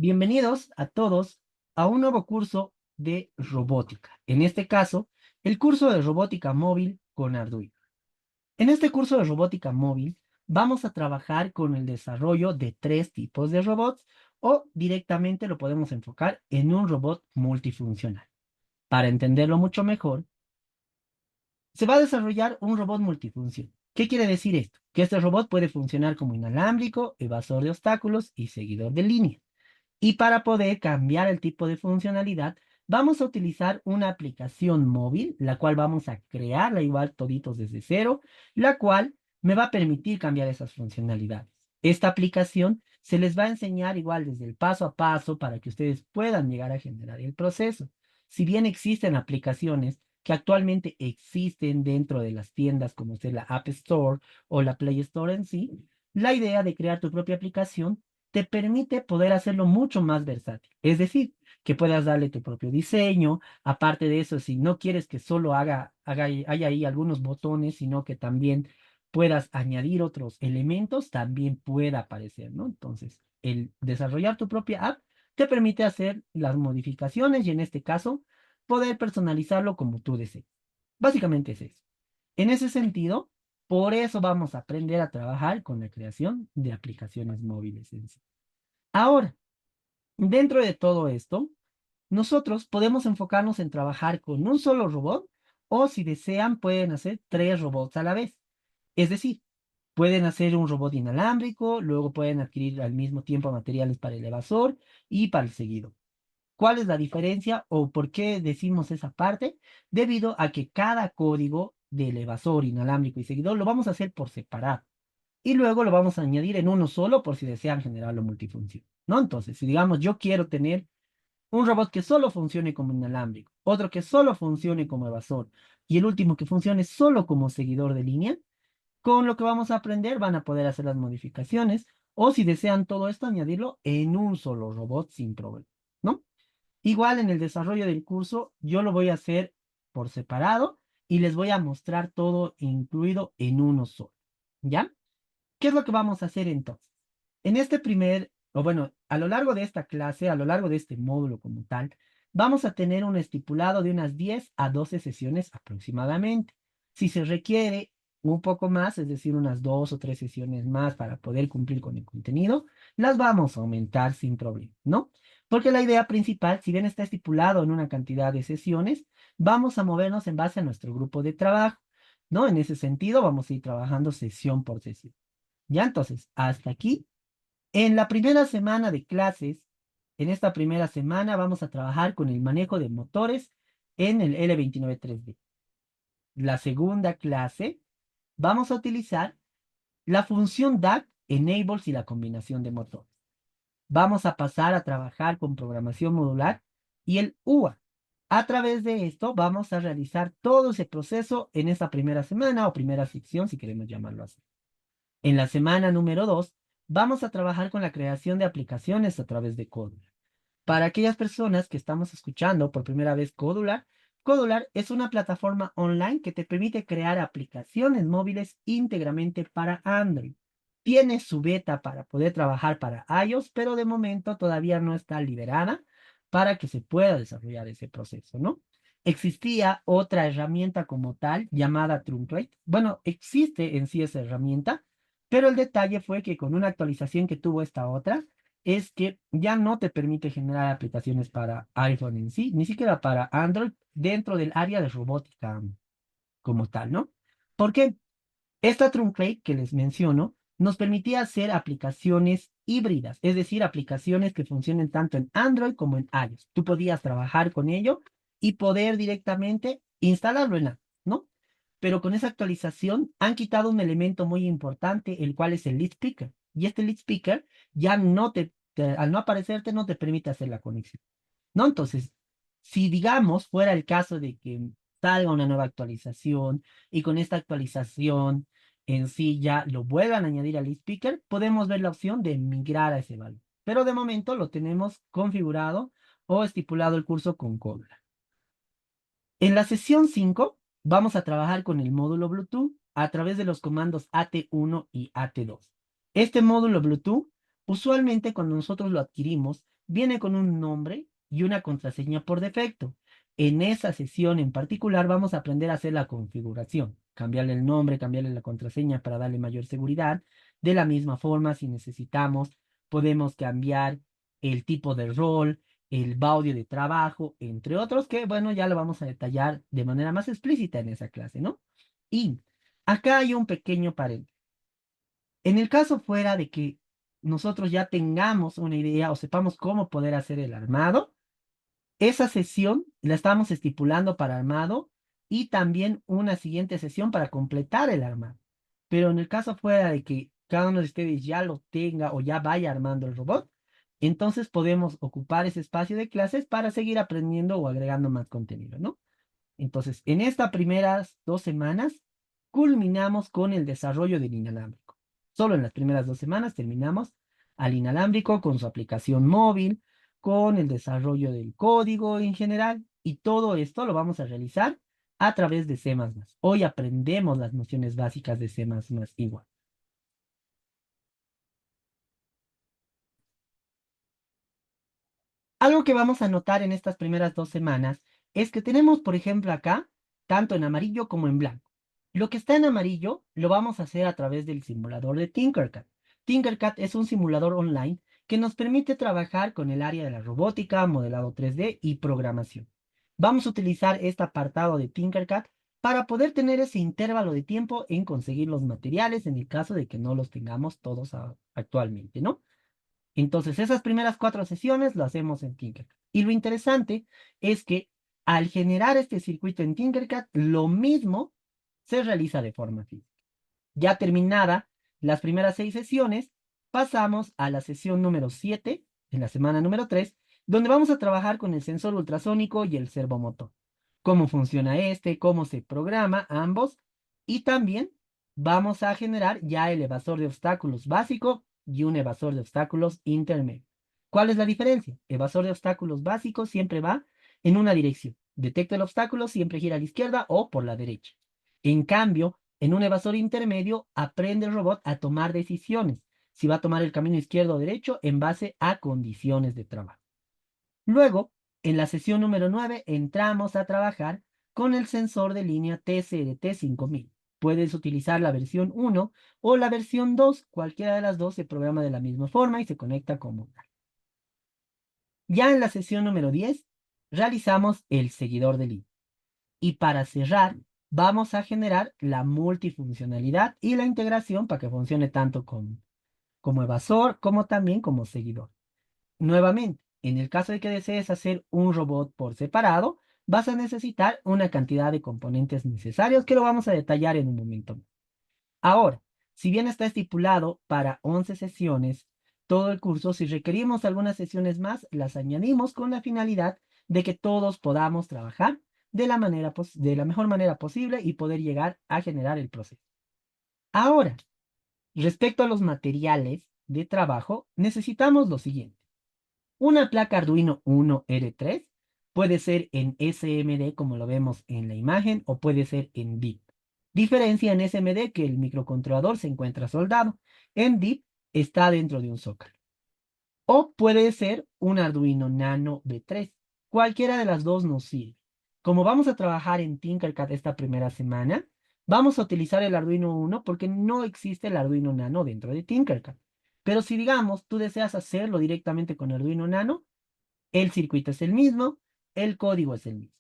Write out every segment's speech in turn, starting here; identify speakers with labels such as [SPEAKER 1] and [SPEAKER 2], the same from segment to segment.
[SPEAKER 1] Bienvenidos a todos a un nuevo curso de robótica. En este caso, el curso de robótica móvil con Arduino. En este curso de robótica móvil vamos a trabajar con el desarrollo de tres tipos de robots o directamente lo podemos enfocar en un robot multifuncional. Para entenderlo mucho mejor, se va a desarrollar un robot multifunción. ¿Qué quiere decir esto? Que este robot puede funcionar como inalámbrico, evasor de obstáculos y seguidor de línea. Y para poder cambiar el tipo de funcionalidad, vamos a utilizar una aplicación móvil, la cual vamos a crearla igual toditos desde cero, la cual me va a permitir cambiar esas funcionalidades. Esta aplicación se les va a enseñar igual desde el paso a paso para que ustedes puedan llegar a generar el proceso. Si bien existen aplicaciones que actualmente existen dentro de las tiendas como es la App Store o la Play Store en sí, la idea de crear tu propia aplicación te permite poder hacerlo mucho más versátil. Es decir, que puedas darle tu propio diseño. Aparte de eso, si no quieres que solo haya ahí algunos botones, sino que también puedas añadir otros elementos, también pueda aparecer, ¿no? Entonces, el desarrollar tu propia app te permite hacer las modificaciones y en este caso, poder personalizarlo como tú desees. Básicamente es eso. En ese sentido, por eso vamos a aprender a trabajar con la creación de aplicaciones móviles en sí. Ahora, dentro de todo esto, nosotros podemos enfocarnos en trabajar con un solo robot o si desean pueden hacer tres robots a la vez. Es decir, pueden hacer un robot inalámbrico, luego pueden adquirir al mismo tiempo materiales para el evasor y para el seguido. ¿Cuál es la diferencia o por qué decimos esa parte? Debido a que cada código del evasor inalámbrico y seguidor lo vamos a hacer por separado y luego lo vamos a añadir en uno solo por si desean generarlo multifunción, ¿no? Entonces, si digamos yo quiero tener un robot que solo funcione como inalámbrico, otro que solo funcione como evasor y el último que funcione solo como seguidor de línea, con lo que vamos a aprender van a poder hacer las modificaciones o si desean todo esto añadirlo en un solo robot sin problema, ¿no? Igual en el desarrollo del curso yo lo voy a hacer por separado y les voy a mostrar todo incluido en uno solo, ¿ya? ¿Qué es lo que vamos a hacer entonces? En este primer, o bueno, a lo largo de esta clase, a lo largo de este módulo como tal, vamos a tener un estipulado de unas 10 a 12 sesiones aproximadamente. Si se requiere un poco más, es decir, unas 2 o 3 sesiones más para poder cumplir con el contenido, las vamos a aumentar sin problema, ¿no? Porque la idea principal, si bien está estipulado en una cantidad de sesiones, vamos a movernos en base a nuestro grupo de trabajo, ¿no? En ese sentido, vamos a ir trabajando sesión por sesión. Ya entonces, hasta aquí. En la primera semana de clases, en esta primera semana vamos a trabajar con el manejo de motores en el L29 3D. La segunda clase vamos a utilizar la función DAC, enables y la combinación de motores. Vamos a pasar a trabajar con programación modular y el UA. A través de esto vamos a realizar todo ese proceso en esta primera semana o primera sección, si queremos llamarlo así. En la semana número 2 vamos a trabajar con la creación de aplicaciones a través de Codular. Para aquellas personas que estamos escuchando por primera vez Codular, Codular es una plataforma online que te permite crear aplicaciones móviles íntegramente para Android. Tiene su beta para poder trabajar para iOS, pero de momento todavía no está liberada para que se pueda desarrollar ese proceso, ¿no? Existía otra herramienta como tal llamada Truncate. Bueno, existe en sí esa herramienta, pero el detalle fue que con una actualización que tuvo esta otra, es que ya no te permite generar aplicaciones para iPhone en sí, ni siquiera para Android dentro del área de robótica como tal, ¿no? Porque esta Truncate que les menciono nos permitía hacer aplicaciones híbridas, es decir, aplicaciones que funcionen tanto en Android como en iOS. Tú podías trabajar con ello y poder directamente instalarlo en Android, ¿no? Pero con esa actualización han quitado un elemento muy importante, el cual es el lead speaker. Y este lead speaker ya no al no aparecerte, no te permite hacer la conexión, ¿no? Entonces, si digamos fuera el caso de que salga una nueva actualización y con esta actualización en sí ya lo vuelvan a añadir al speaker, podemos ver la opción de migrar a ese valor. Pero de momento lo tenemos configurado o estipulado el curso con Cobra. En la sesión 5 vamos a trabajar con el módulo Bluetooth a través de los comandos AT1 y AT2. Este módulo Bluetooth, usualmente cuando nosotros lo adquirimos, viene con un nombre y una contraseña por defecto. En esa sesión en particular vamos a aprender a hacer la configuración, cambiarle el nombre, cambiarle la contraseña para darle mayor seguridad. De la misma forma, si necesitamos, podemos cambiar el tipo de rol, el baudio de trabajo, entre otros, que bueno, ya lo vamos a detallar de manera más explícita en esa clase, ¿no? Y acá hay un pequeño paréntesis. En el caso fuera de que nosotros ya tengamos una idea o sepamos cómo poder hacer el armado, esa sesión la estamos estipulando para armado y también una siguiente sesión para completar el armado. Pero en el caso fuera de que cada uno de ustedes ya lo tenga o ya vaya armando el robot, entonces podemos ocupar ese espacio de clases para seguir aprendiendo o agregando más contenido, ¿no? Entonces, en estas primeras 2 semanas, culminamos con el desarrollo del inalámbrico. Solo en las primeras 2 semanas terminamos al inalámbrico con su aplicación móvil, con el desarrollo del código en general, y todo esto lo vamos a realizar a través de C++. Hoy aprendemos las nociones básicas de C++ igual. Algo que vamos a notar en estas primeras 2 semanas es que tenemos, por ejemplo, acá, tanto en amarillo como en blanco. Lo que está en amarillo lo vamos a hacer a través del simulador de Tinkercad. Tinkercad es un simulador online que nos permite trabajar con el área de la robótica, modelado 3D y programación. Vamos a utilizar este apartado de Tinkercad para poder tener ese intervalo de tiempo en conseguir los materiales en el caso de que no los tengamos todos actualmente, ¿no? Entonces, esas primeras 4 sesiones lo hacemos en Tinkercad. Y lo interesante es que al generar este circuito en Tinkercad, lo mismo se realiza de forma física. Ya terminada las primeras 6 sesiones, pasamos a la sesión número 7, en la semana número 3, donde vamos a trabajar con el sensor ultrasónico y el servomotor. Cómo funciona este, cómo se programa ambos, y también vamos a generar ya el evasor de obstáculos básico y un evasor de obstáculos intermedio. ¿Cuál es la diferencia? Evasor de obstáculos básico siempre va en una dirección. Detecta el obstáculo, siempre gira a la izquierda o por la derecha. En cambio, en un evasor intermedio, aprende el robot a tomar decisiones, si va a tomar el camino izquierdo o derecho en base a condiciones de trabajo. Luego, en la sesión número 9, entramos a trabajar con el sensor de línea TCRT 5000. Puedes utilizar la versión 1 o la versión 2, cualquiera de las dos se programa de la misma forma y se conecta como tal. Ya en la sesión número 10, realizamos el seguidor de línea. Y para cerrar, vamos a generar la multifuncionalidad y la integración para que funcione tanto como evasor como también como seguidor. Nuevamente, en el caso de que desees hacer un robot por separado, vas a necesitar una cantidad de componentes necesarios que lo vamos a detallar en un momento. Ahora, si bien está estipulado para 11 sesiones todo el curso, si requerimos algunas sesiones más, las añadimos con la finalidad de que todos podamos trabajar de la mejor manera posible y poder llegar a generar el proceso. Ahora, respecto a los materiales de trabajo, necesitamos lo siguiente. Una placa Arduino 1 R3 puede ser en SMD como lo vemos en la imagen o puede ser en DIP. Diferencia en SMD que el microcontrolador se encuentra soldado. En DIP está dentro de un zócalo. O puede ser un Arduino Nano B3. Cualquiera de las dos nos sirve. Como vamos a trabajar en Tinkercad esta primera semana, vamos a utilizar el Arduino 1 porque no existe el Arduino Nano dentro de Tinkercad. Pero si digamos tú deseas hacerlo directamente con Arduino Nano, el circuito es el mismo, el código es el mismo.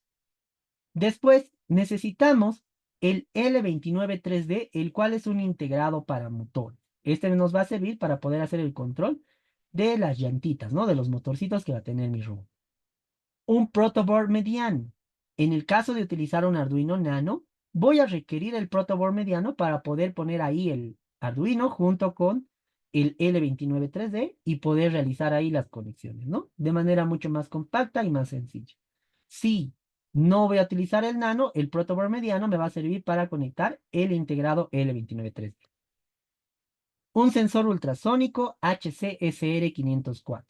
[SPEAKER 1] Después necesitamos el L293D, el cual es un integrado para motor. Este nos va a servir para poder hacer el control de las llantitas, ¿no? De los motorcitos que va a tener mi robot. Un protoboard mediano. En el caso de utilizar un Arduino Nano, voy a requerir el protoboard mediano para poder poner ahí el Arduino junto con el L293D y poder realizar ahí las conexiones, ¿no? De manera mucho más compacta y más sencilla. Si no voy a utilizar el Nano, el protoboard mediano me va a servir para conectar el integrado L293D. Un sensor ultrasónico HC-SR504,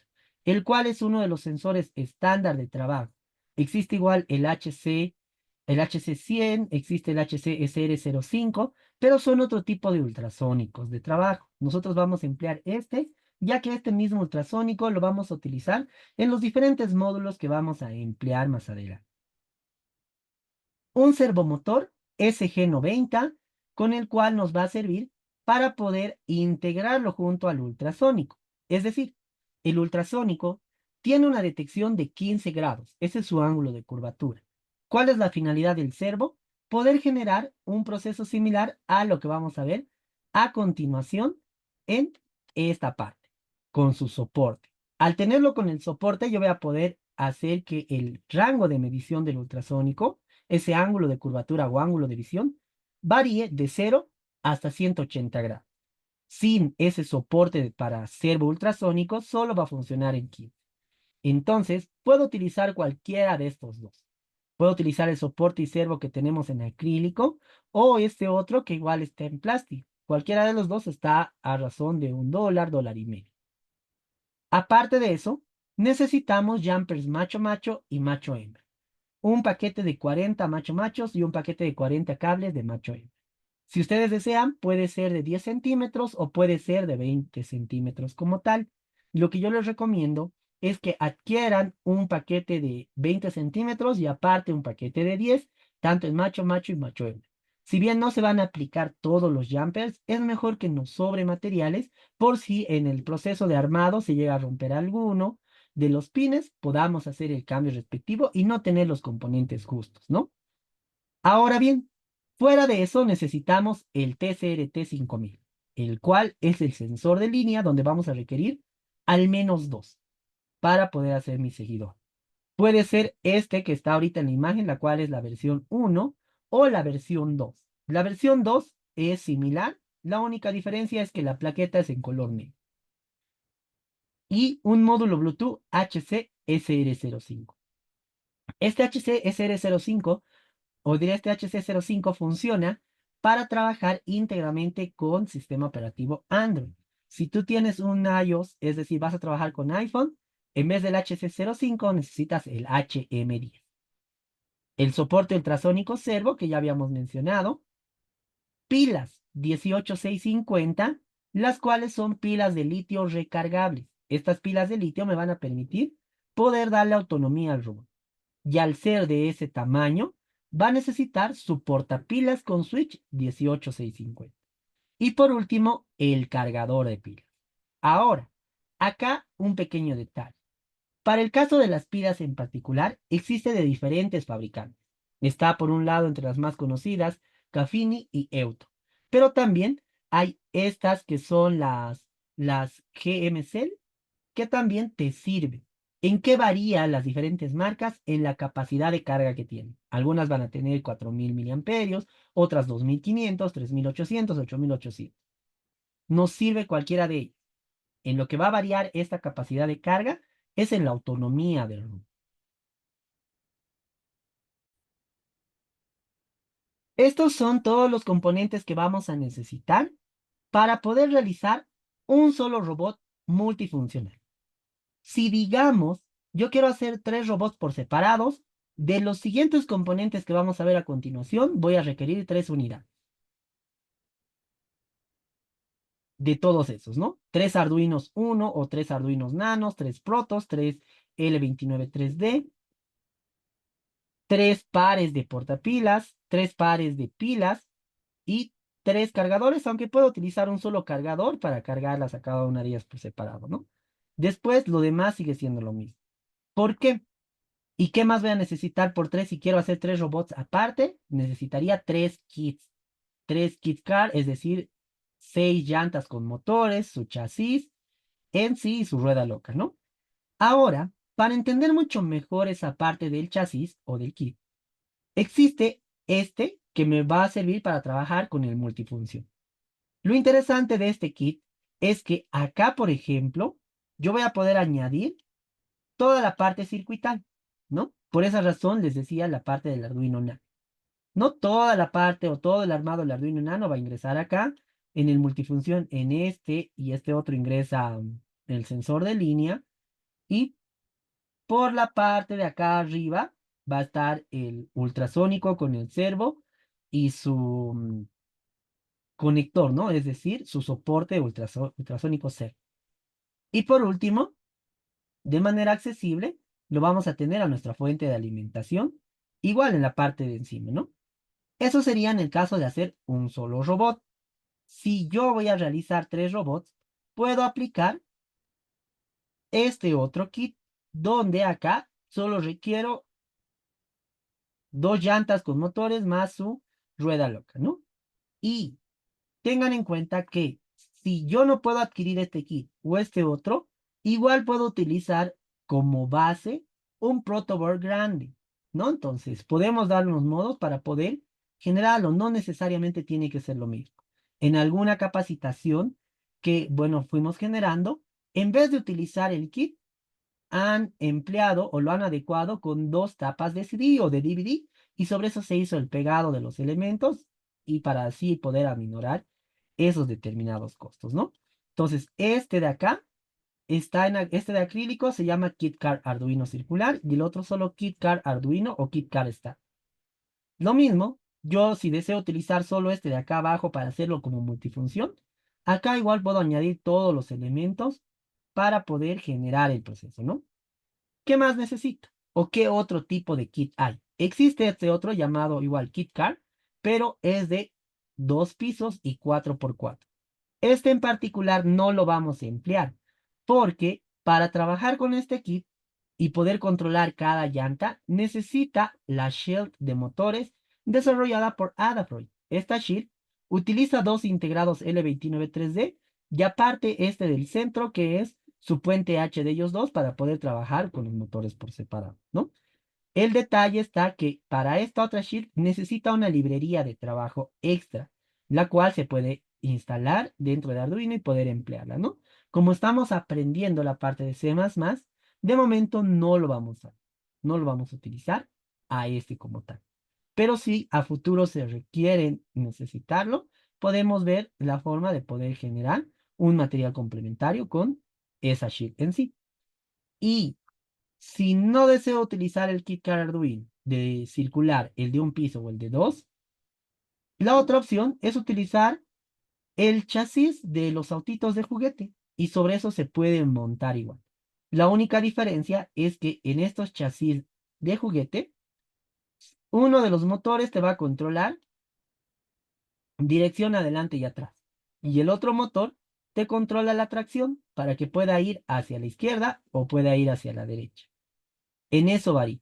[SPEAKER 1] el cual es uno de los sensores estándar de trabajo. Existe igual el HC100, existe el HC-SR05, pero son otro tipo de ultrasónicos de trabajo. Nosotros vamos a emplear este ya que este mismo ultrasónico lo vamos a utilizar en los diferentes módulos que vamos a emplear más adelante. Un servomotor SG90 con el cual nos va a servir para poder integrarlo junto al ultrasónico. Es decir, el ultrasónico tiene una detección de 15 grados. Ese es su ángulo de curvatura. ¿Cuál es la finalidad del servo? Poder generar un proceso similar a lo que vamos a ver a continuación en esta parte, con su soporte. Al tenerlo con el soporte, yo voy a poder hacer que el rango de medición del ultrasónico, ese ángulo de curvatura o ángulo de visión, varíe de 0 hasta 180 grados. Sin ese soporte para servo ultrasónico, solo va a funcionar en 15. Entonces, puedo utilizar cualquiera de estos dos. Puedo utilizar el soporte y servo que tenemos en acrílico o este otro que igual está en plástico. Cualquiera de los dos está a razón de $1, $1.50. Aparte de eso, necesitamos jumpers macho macho y macho hembra. Un paquete de 40 macho machos y un paquete de 40 cables de macho hembra. Si ustedes desean, puede ser de 10 centímetros o puede ser de 20 centímetros como tal. Lo que yo les recomiendo es que adquieran un paquete de 20 centímetros y aparte un paquete de 10, tanto en macho macho y macho hembra. Si bien no se van a aplicar todos los jumpers, es mejor que nos sobre materiales por si en el proceso de armado se llega a romper alguno de los pines, podamos hacer el cambio respectivo y no tener los componentes justos, ¿no? Ahora bien, fuera de eso necesitamos el TCR-T 5000, el cual es el sensor de línea donde vamos a requerir al menos dos para poder hacer mi seguidor. Puede ser este que está ahorita en la imagen, la cual es la versión 1 o la versión 2. La versión 2 es similar, la única diferencia es que la plaqueta es en color negro. Y un módulo Bluetooth HC-SR05. Este HC-SR05 o diré este HC05 funciona para trabajar íntegramente con sistema operativo Android. Si tú tienes un iOS, es decir, vas a trabajar con iPhone, en vez del HC05 necesitas el HM10. El soporte ultrasónico servo que ya habíamos mencionado, pilas 18650, las cuales son pilas de litio recargables. Estas pilas de litio me van a permitir poder darle autonomía al robot. Y al ser de ese tamaño, va a necesitar su portapilas con switch 18650. Y por último, el cargador de pilas. Ahora, acá un pequeño detalle. Para el caso de las pilas en particular, existe de diferentes fabricantes. Está por un lado entre las más conocidas, Cafini y Euto. Pero también hay estas que son las GMCell, que también te sirve. ¿En qué varían las diferentes marcas? En la capacidad de carga que tienen. Algunas van a tener 4000 miliamperios, otras 2500, 3800, 8800. Nos sirve cualquiera de ellas. En lo que va a variar esta capacidad de carga es en la autonomía del robot. Estos son todos los componentes que vamos a necesitar para poder realizar un solo robot multifuncional. Si digamos, yo quiero hacer 3 robots por separados, de los siguientes componentes que vamos a ver a continuación, voy a requerir 3 unidades de todos esos, ¿no? 3 Arduinos Uno o 3 Arduinos Nanos, 3 Protos, 3 L293D, 3 pares de portapilas, 3 pares de pilas y 3 cargadores, aunque puedo utilizar un solo cargador para cargarlas a cada una de ellas por separado, ¿no? Después, lo demás sigue siendo lo mismo. ¿Por qué? ¿Y qué más voy a necesitar por 3? Si quiero hacer 3 robots aparte, necesitaría 3 kits. 3 kits car, es decir, 6 llantas con motores, su chasis en sí y su rueda loca, ¿no? Ahora, para entender mucho mejor esa parte del chasis o del kit, existe este que me va a servir para trabajar con el multifunción. Lo interesante de este kit es que acá, por ejemplo, yo voy a poder añadir toda la parte circuital, ¿no? Por esa razón les decía la parte del Arduino Nano. No toda la parte o todo el armado del Arduino Nano va a ingresar acá. En el multifunción, en este y este otro ingresa el sensor de línea. Y por la parte de acá arriba va a estar el ultrasónico con el servo y su conector, ¿no? Es decir, su soporte ultrasónico servo. Y por último, de manera accesible, lo vamos a tener a nuestra fuente de alimentación, igual en la parte de encima, ¿no? Eso sería en el caso de hacer un solo robot. Si yo voy a realizar 3 robots, puedo aplicar este otro kit, donde acá solo requiero 2 llantas con motores más su rueda loca, ¿no? Y tengan en cuenta que si yo no puedo adquirir este kit o este otro, igual puedo utilizar como base un protoboard grande, ¿no? Entonces, podemos dar unos modos para poder generarlo. No necesariamente tiene que ser lo mismo. En alguna capacitación que, bueno, fuimos generando, en vez de utilizar el kit, han empleado o lo han adecuado con 2 tapas de CD o de DVD y sobre eso se hizo el pegado de los elementos y para así poder aminorar esos determinados costos, ¿no? Entonces, este de acá está este de acrílico se llama KitKat Arduino circular y el otro solo KitKat Arduino o KitKat Star. Lo mismo, yo si deseo utilizar solo este de acá abajo para hacerlo como multifunción, acá igual puedo añadir todos los elementos para poder generar el proceso, ¿no? ¿Qué más necesito? ¿O qué otro tipo de kit hay? Existe este otro llamado igual Kit Car, pero es de 2 pisos y 4x4. Este en particular no lo vamos a emplear, porque para trabajar con este kit y poder controlar cada llanta, necesita la shield de motores desarrollada por Adafruit. Esta shield utiliza 2 integrados L29 3D y aparte este del centro que es su puente H de ellos dos para poder trabajar con los motores por separado, ¿no? El detalle está que para esta otra shield necesita una librería de trabajo extra, la cual se puede instalar dentro de Arduino y poder emplearla, ¿no? Como estamos aprendiendo la parte de C++, de momento no lo vamos a utilizar a este como tal. Pero si a futuro se requiere necesitarlo, podemos ver la forma de poder generar un material complementario con esa shield en sí. Y si no deseo utilizar el KitKat Arduino de circular, el de 1 piso o el de 2, la otra opción es utilizar el chasis de los autitos de juguete y sobre eso se puede montar igual. La única diferencia es que en estos chasis de juguete, uno de los motores te va a controlar dirección adelante y atrás. Y el otro motor te controla la tracción para que pueda ir hacia la izquierda o pueda ir hacia la derecha. En eso varía.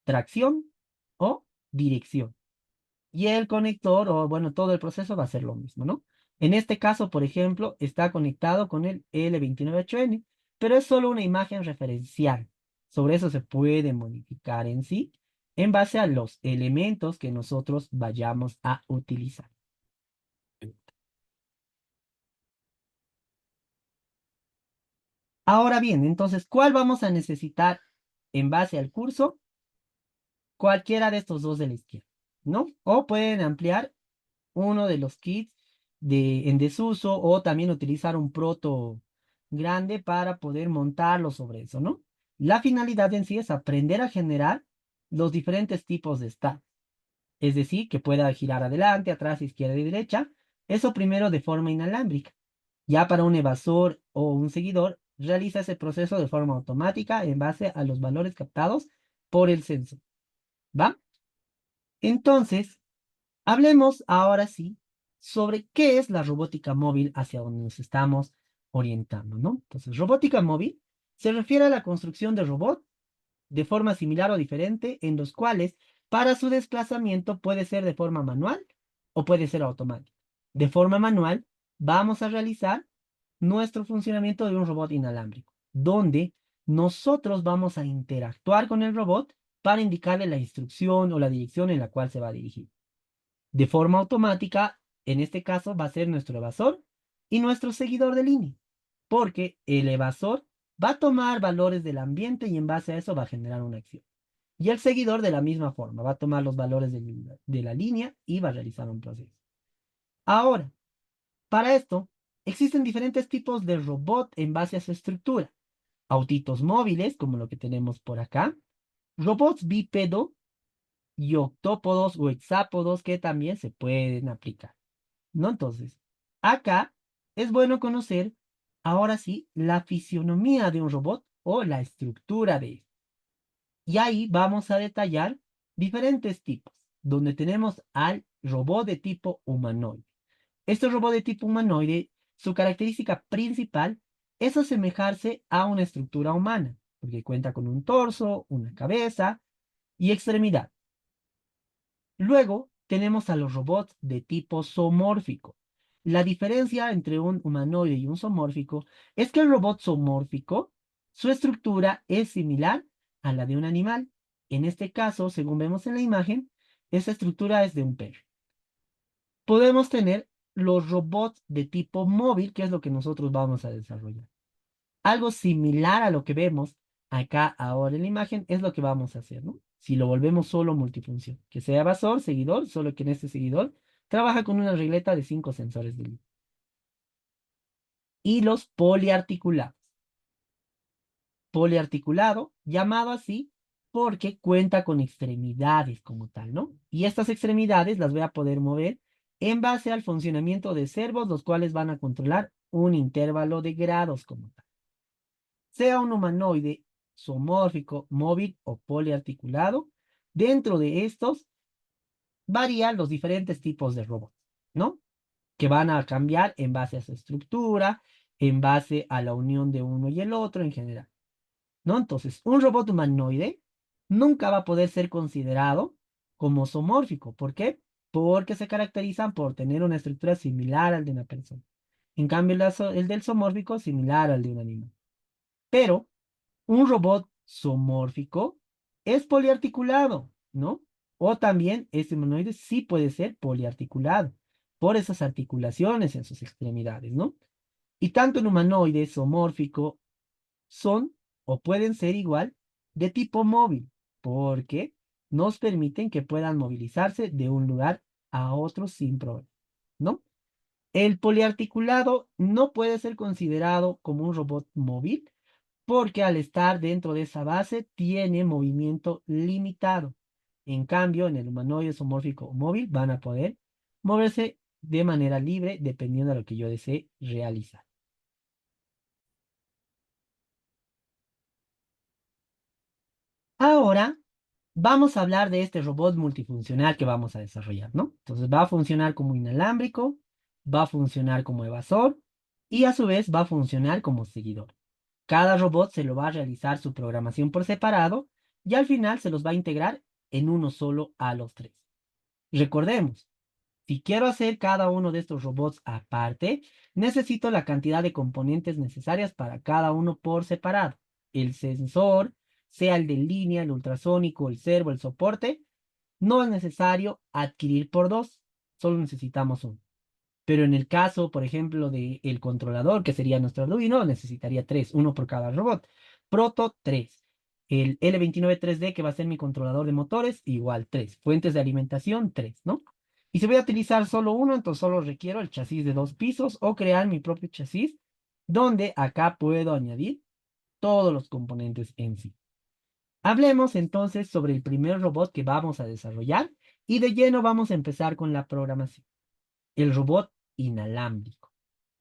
[SPEAKER 1] Tracción o dirección. Y el conector, o bueno, todo el proceso va a ser lo mismo, ¿no? En este caso, por ejemplo, está conectado con el L298N, pero es solo una imagen referencial. Sobre eso se puede modificar en sí en base a los elementos que nosotros vayamos a utilizar. Ahora bien, entonces, ¿cuál vamos a necesitar en base al curso? Cualquiera de estos dos de la izquierda, ¿no? O pueden ampliar uno de los kits en desuso o también utilizar un proto grande para poder montarlo sobre eso, ¿no? La finalidad en sí es aprender a generar los diferentes tipos de stack, es decir, que pueda girar adelante, atrás, izquierda y derecha. Eso primero de forma inalámbrica. Ya para un evasor o un seguidor, realiza ese proceso de forma automática en base a los valores captados por el sensor. ¿Va? Entonces, hablemos ahora sí sobre qué es la robótica móvil hacia donde nos estamos orientando, ¿no? Entonces, robótica móvil se refiere a la construcción de robots de forma similar o diferente en los cuales para su desplazamiento puede ser de forma manual o puede ser automática. De forma manual vamos a realizar nuestro funcionamiento de un robot inalámbrico, donde nosotros vamos a interactuar con el robot para indicarle la instrucción o la dirección en la cual se va a dirigir. De forma automática, en este caso va a ser nuestro evasor y nuestro seguidor de línea, porque el evasor va a tomar valores del ambiente y en base a eso va a generar una acción. Y el seguidor de la misma forma va a tomar los valores de la línea y va a realizar un proceso. Ahora, para esto, existen diferentes tipos de robot en base a su estructura. Autitos móviles, como lo que tenemos por acá, robots bípedo y octópodos o hexápodos que también se pueden aplicar, ¿no? Entonces, acá es bueno conocer ahora sí, la fisionomía de un robot o la estructura de él. Y ahí vamos a detallar diferentes tipos, donde tenemos al robot de tipo humanoide. Este robot de tipo humanoide, su característica principal es asemejarse a una estructura humana, porque cuenta con un torso, una cabeza y extremidad. Luego tenemos a los robots de tipo zoomórfico. La diferencia entre un humanoide y un zoomórfico es que el robot zoomórfico, su estructura es similar a la de un animal. En este caso, según vemos en la imagen, esa estructura es de un perro. Podemos tener los robots de tipo móvil, que es lo que nosotros vamos a desarrollar. Algo similar a lo que vemos acá ahora en la imagen es lo que vamos a hacer, ¿no? Si lo volvemos solo multifunción, que sea evasor, seguidor, solo que en este seguidor trabaja con una regleta de 5 sensores de luz. Y los poliarticulados. Poliarticulado, llamado así porque cuenta con extremidades como tal, ¿no? Y estas extremidades las voy a poder mover en base al funcionamiento de servos, los cuales van a controlar un intervalo de grados como tal. Sea un humanoide zoomórfico, móvil o poliarticulado, dentro de estos varían los diferentes tipos de robots, ¿no? Que van a cambiar en base a su estructura, en base a la unión de uno y el otro en general, ¿no? Entonces, un robot humanoide nunca va a poder ser considerado como zoomórfico. ¿Por qué? Porque se caracterizan por tener una estructura similar al de una persona. En cambio, el del zoomórfico similar al de un animal. Pero un robot zoomórfico es poliarticulado, ¿no? O también este humanoide sí puede ser poliarticulado por esas articulaciones en sus extremidades, ¿no? Y tanto el humanoide zoomórfico son o pueden ser igual de tipo móvil, porque nos permiten que puedan movilizarse de un lugar a otro sin problema, ¿no? El poliarticulado no puede ser considerado como un robot móvil porque al estar dentro de esa base tiene movimiento limitado. En cambio, en el humanoide zoomórfico móvil van a poder moverse de manera libre dependiendo de lo que yo desee realizar. Ahora vamos a hablar de este robot multifuncional que vamos a desarrollar, ¿no? Entonces va a funcionar como inalámbrico, va a funcionar como evasor y a su vez va a funcionar como seguidor. Cada robot se lo va a realizar su programación por separado y al final se los va a integrar en uno solo a los tres. Recordemos, si quiero hacer cada uno de estos robots aparte, necesito la cantidad de componentes necesarias para cada uno por separado. El sensor, sea el de línea, el ultrasónico, el servo, el soporte, no es necesario adquirir por dos, solo necesitamos uno. Pero en el caso, por ejemplo, del controlador, que sería nuestro Arduino, necesitaría tres, uno por cada robot. Proto, tres. El L29 3D, que va a ser mi controlador de motores, igual tres. Fuentes de alimentación, tres, ¿no? Y si voy a utilizar solo uno, entonces solo requiero el chasis de 2 pisos o crear mi propio chasis, donde acá puedo añadir todos los componentes en sí. Hablemos entonces sobre el primer robot que vamos a desarrollar y de lleno vamos a empezar con la programación. El robot inalámbrico.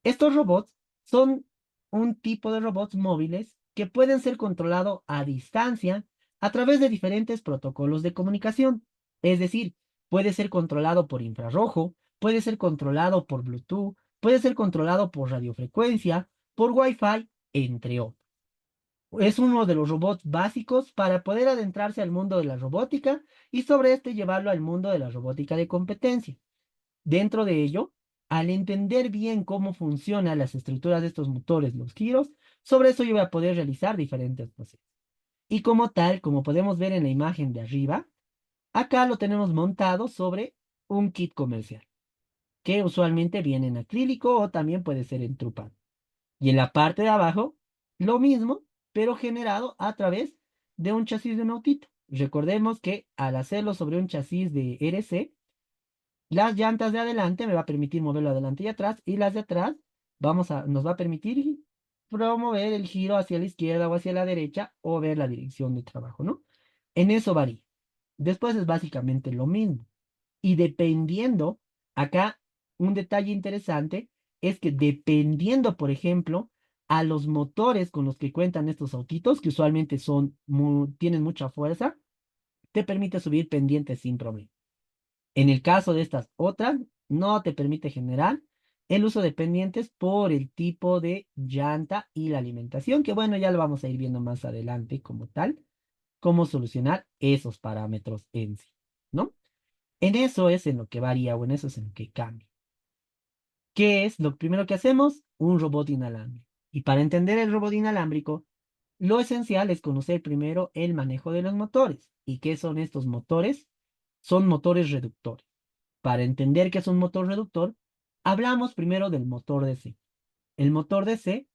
[SPEAKER 1] Estos robots son un tipo de robots móviles que pueden ser controlados a distancia a través de diferentes protocolos de comunicación. Es decir, puede ser controlado por infrarrojo, puede ser controlado por Bluetooth, puede ser controlado por radiofrecuencia, por Wi-Fi, entre otros. Es uno de los robots básicos para poder adentrarse al mundo de la robótica y sobre este llevarlo al mundo de la robótica de competencia. Dentro de ello, al entender bien cómo funcionan las estructuras de estos motores, los giros, sobre eso yo voy a poder realizar diferentes procesos. Y como tal, como podemos ver en la imagen de arriba, acá lo tenemos montado sobre un kit comercial, que usualmente viene en acrílico o también puede ser entrupado. Y en la parte de abajo, lo mismo, pero generado a través de un chasis de un autito. Recordemos que al hacerlo sobre un chasis de RC, las llantas de adelante me va a permitir moverlo adelante y atrás, y las de atrás nos va a permitir promover el giro hacia la izquierda o hacia la derecha o ver la dirección de trabajo, ¿no? En eso varía. Después es básicamente lo mismo. Y dependiendo, acá un detalle interesante es que dependiendo, por ejemplo, a los motores con los que cuentan estos autitos, que usualmente tienen mucha fuerza, te permite subir pendientes sin problema. En el caso de estas otras, no te permite generar el uso de pendientes por el tipo de llanta y la alimentación, que bueno, ya lo vamos a ir viendo más adelante como tal, cómo solucionar esos parámetros en sí, ¿no? En eso es en lo que varía o en eso es en lo que cambia. ¿Qué es lo primero que hacemos? Un robot inalámbrico. Y para entender el robot inalámbrico, lo esencial es conocer primero el manejo de los motores. ¿Y qué son estos motores? Son motores reductores. Para entender qué es un motor reductor, hablamos primero del motor DC. El motor DC,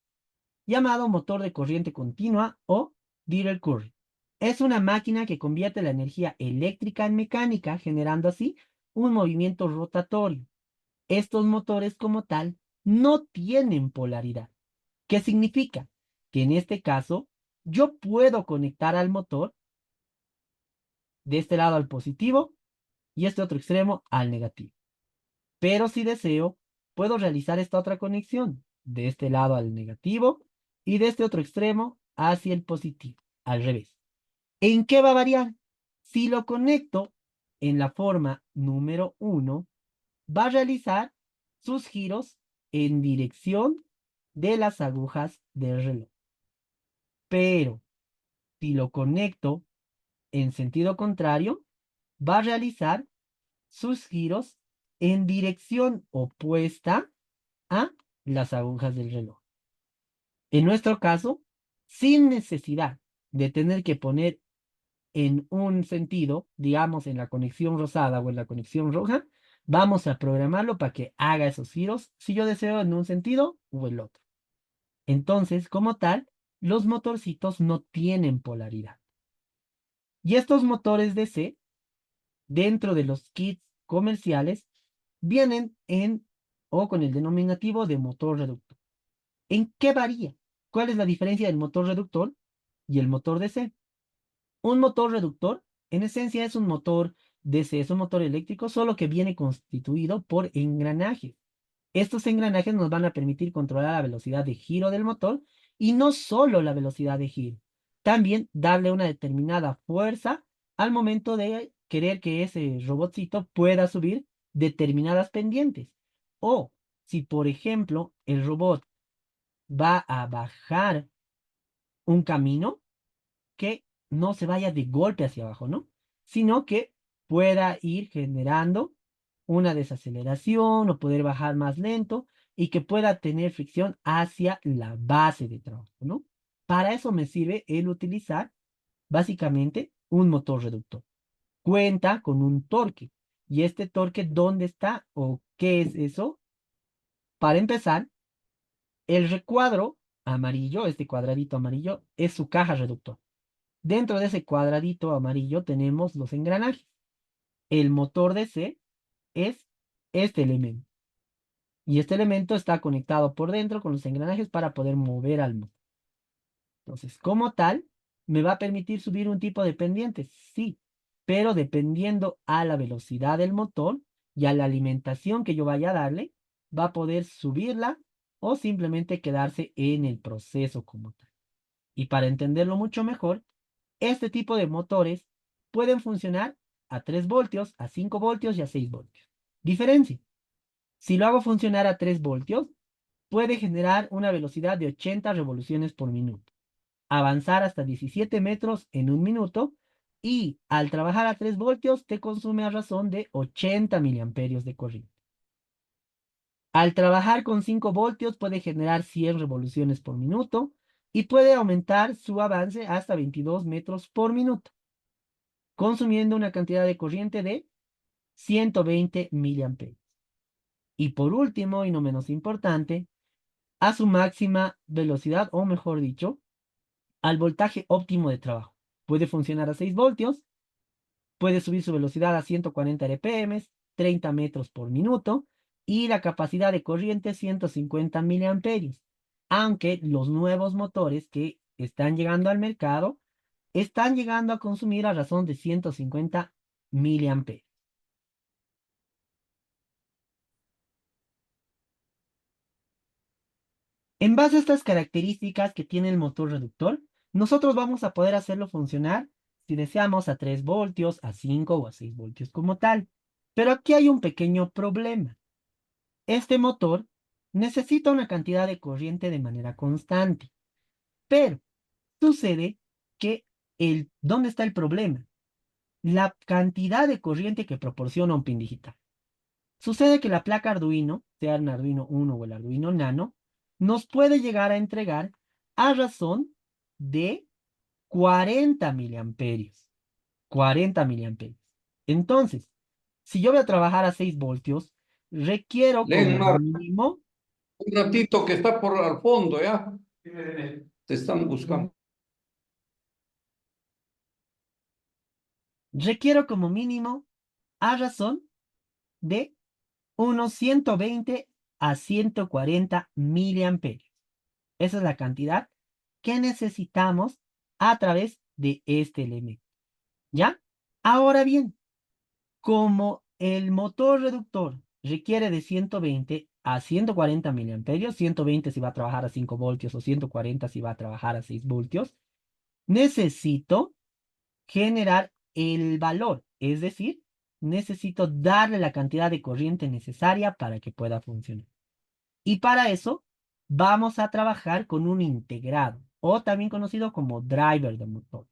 [SPEAKER 1] llamado motor de corriente continua o direct current, es una máquina que convierte la energía eléctrica en mecánica, generando así un movimiento rotatorio. Estos motores como tal no tienen polaridad. ¿Qué significa? Que en este caso yo puedo conectar al motor de este lado al positivo y este otro extremo al negativo. Pero si deseo, puedo realizar esta otra conexión de este lado al negativo y de este otro extremo hacia el positivo, al revés. ¿En qué va a variar? Si lo conecto en la forma número 1, va a realizar sus giros en dirección de las agujas del reloj. Pero si lo conecto en sentido contrario, va a realizar sus giros en dirección opuesta a las agujas del reloj. En nuestro caso, sin necesidad de tener que poner en un sentido, digamos en la conexión rosada o en la conexión roja, vamos a programarlo para que haga esos giros si yo deseo en un sentido o el otro. Entonces, como tal, los motorcitos no tienen polaridad. Y estos motores DC, dentro de los kits comerciales, vienen en o con el denominativo de motor reductor. ¿En qué varía? ¿Cuál es la diferencia del motor reductor y el motor DC? Un motor reductor, en esencia, es un motor DC, es un motor eléctrico, solo que viene constituido por engranajes. Estos engranajes nos van a permitir controlar la velocidad de giro del motor y no solo la velocidad de giro, también darle una determinada fuerza al momento de querer que ese robotcito pueda subir determinadas pendientes. O si, por ejemplo, el robot va a bajar un camino, que no se vaya de golpe hacia abajo, ¿no? Sino que pueda ir generando una desaceleración o poder bajar más lento y que pueda tener fricción hacia la base de trabajo, ¿no? Para eso me sirve el utilizar básicamente un motor reductor. Cuenta con un torque. ¿Y este torque dónde está o qué es eso? Para empezar, el recuadro amarillo, este cuadradito amarillo, es su caja reductor. Dentro de ese cuadradito amarillo tenemos los engranajes. El motor DC es este elemento. Y este elemento está conectado por dentro con los engranajes para poder mover al motor. Entonces, como tal, me va a permitir subir un tipo de pendiente, sí, pero dependiendo a la velocidad del motor y a la alimentación que yo vaya a darle, va a poder subirla o simplemente quedarse en el proceso como tal. Y para entenderlo mucho mejor, este tipo de motores pueden funcionar a 3 voltios, a 5 voltios y a 6 voltios. Diferencia. Si lo hago funcionar a 3 voltios, puede generar una velocidad de 80 revoluciones por minuto, avanzar hasta 17 metros en un minuto y al trabajar a 3 voltios te consume a razón de 80 miliamperios de corriente. Al trabajar con 5 voltios puede generar 100 revoluciones por minuto y puede aumentar su avance hasta 22 metros por minuto, consumiendo una cantidad de corriente de 120 miliamperios. Y por último, y no menos importante, a su máxima velocidad, o mejor dicho, al voltaje óptimo de trabajo. Puede funcionar a 6 voltios, puede subir su velocidad a 140 RPM, 30 metros por minuto, y la capacidad de corriente 150 miliamperios. Aunque los nuevos motores que están llegando al mercado están llegando a consumir a razón de 150 miliamperios. En base a estas características que tiene el motor reductor, nosotros vamos a poder hacerlo funcionar, si deseamos, a 3 voltios, a 5 o a 6 voltios como tal. Pero aquí hay un pequeño problema. Este motor necesita una cantidad de corriente de manera constante, pero sucede que ¿dónde está el problema? La cantidad de corriente que proporciona un pin digital. Sucede que la placa Arduino, sea el Arduino Uno o el Arduino Nano, nos puede llegar a entregar a razón de 40 miliamperios. 40 miliamperios. Entonces, si yo voy a trabajar a 6 voltios, requiero
[SPEAKER 2] Len,
[SPEAKER 1] como mínimo,
[SPEAKER 2] un ratito que está por al fondo, ¿ya? Te están buscando.
[SPEAKER 1] requiero como mínimo a razón de unos 120 a 140 miliamperios. Esa es la cantidad que necesitamos a través de este elemento. ¿Ya? Ahora bien, como el motor reductor requiere de 120 a 140 miliamperios, 120 si va a trabajar a 5 voltios o 140 si va a trabajar a 6 voltios, necesito generar el valor, es decir, necesito darle la cantidad de corriente necesaria para que pueda funcionar. Y para eso vamos a trabajar con un integrado, o también conocido como driver de motor.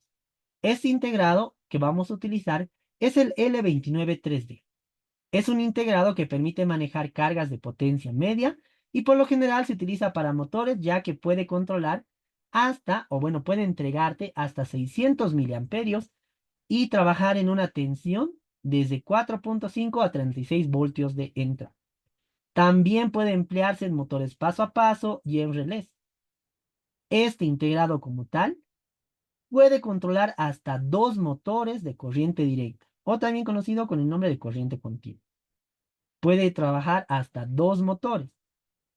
[SPEAKER 1] Este integrado que vamos a utilizar es el L293D. Es un integrado que permite manejar cargas de potencia media y por lo general se utiliza para motores ya que puede controlar hasta, o bueno, puede entregarte hasta 600 miliamperios y trabajar en una tensión desde 4.5 a 36 voltios de entrada. También puede emplearse en motores paso a paso y en relés. Este integrado como tal puede controlar hasta 2 motores de corriente directa, o también conocido con el nombre de corriente continua. Puede trabajar hasta 2 motores.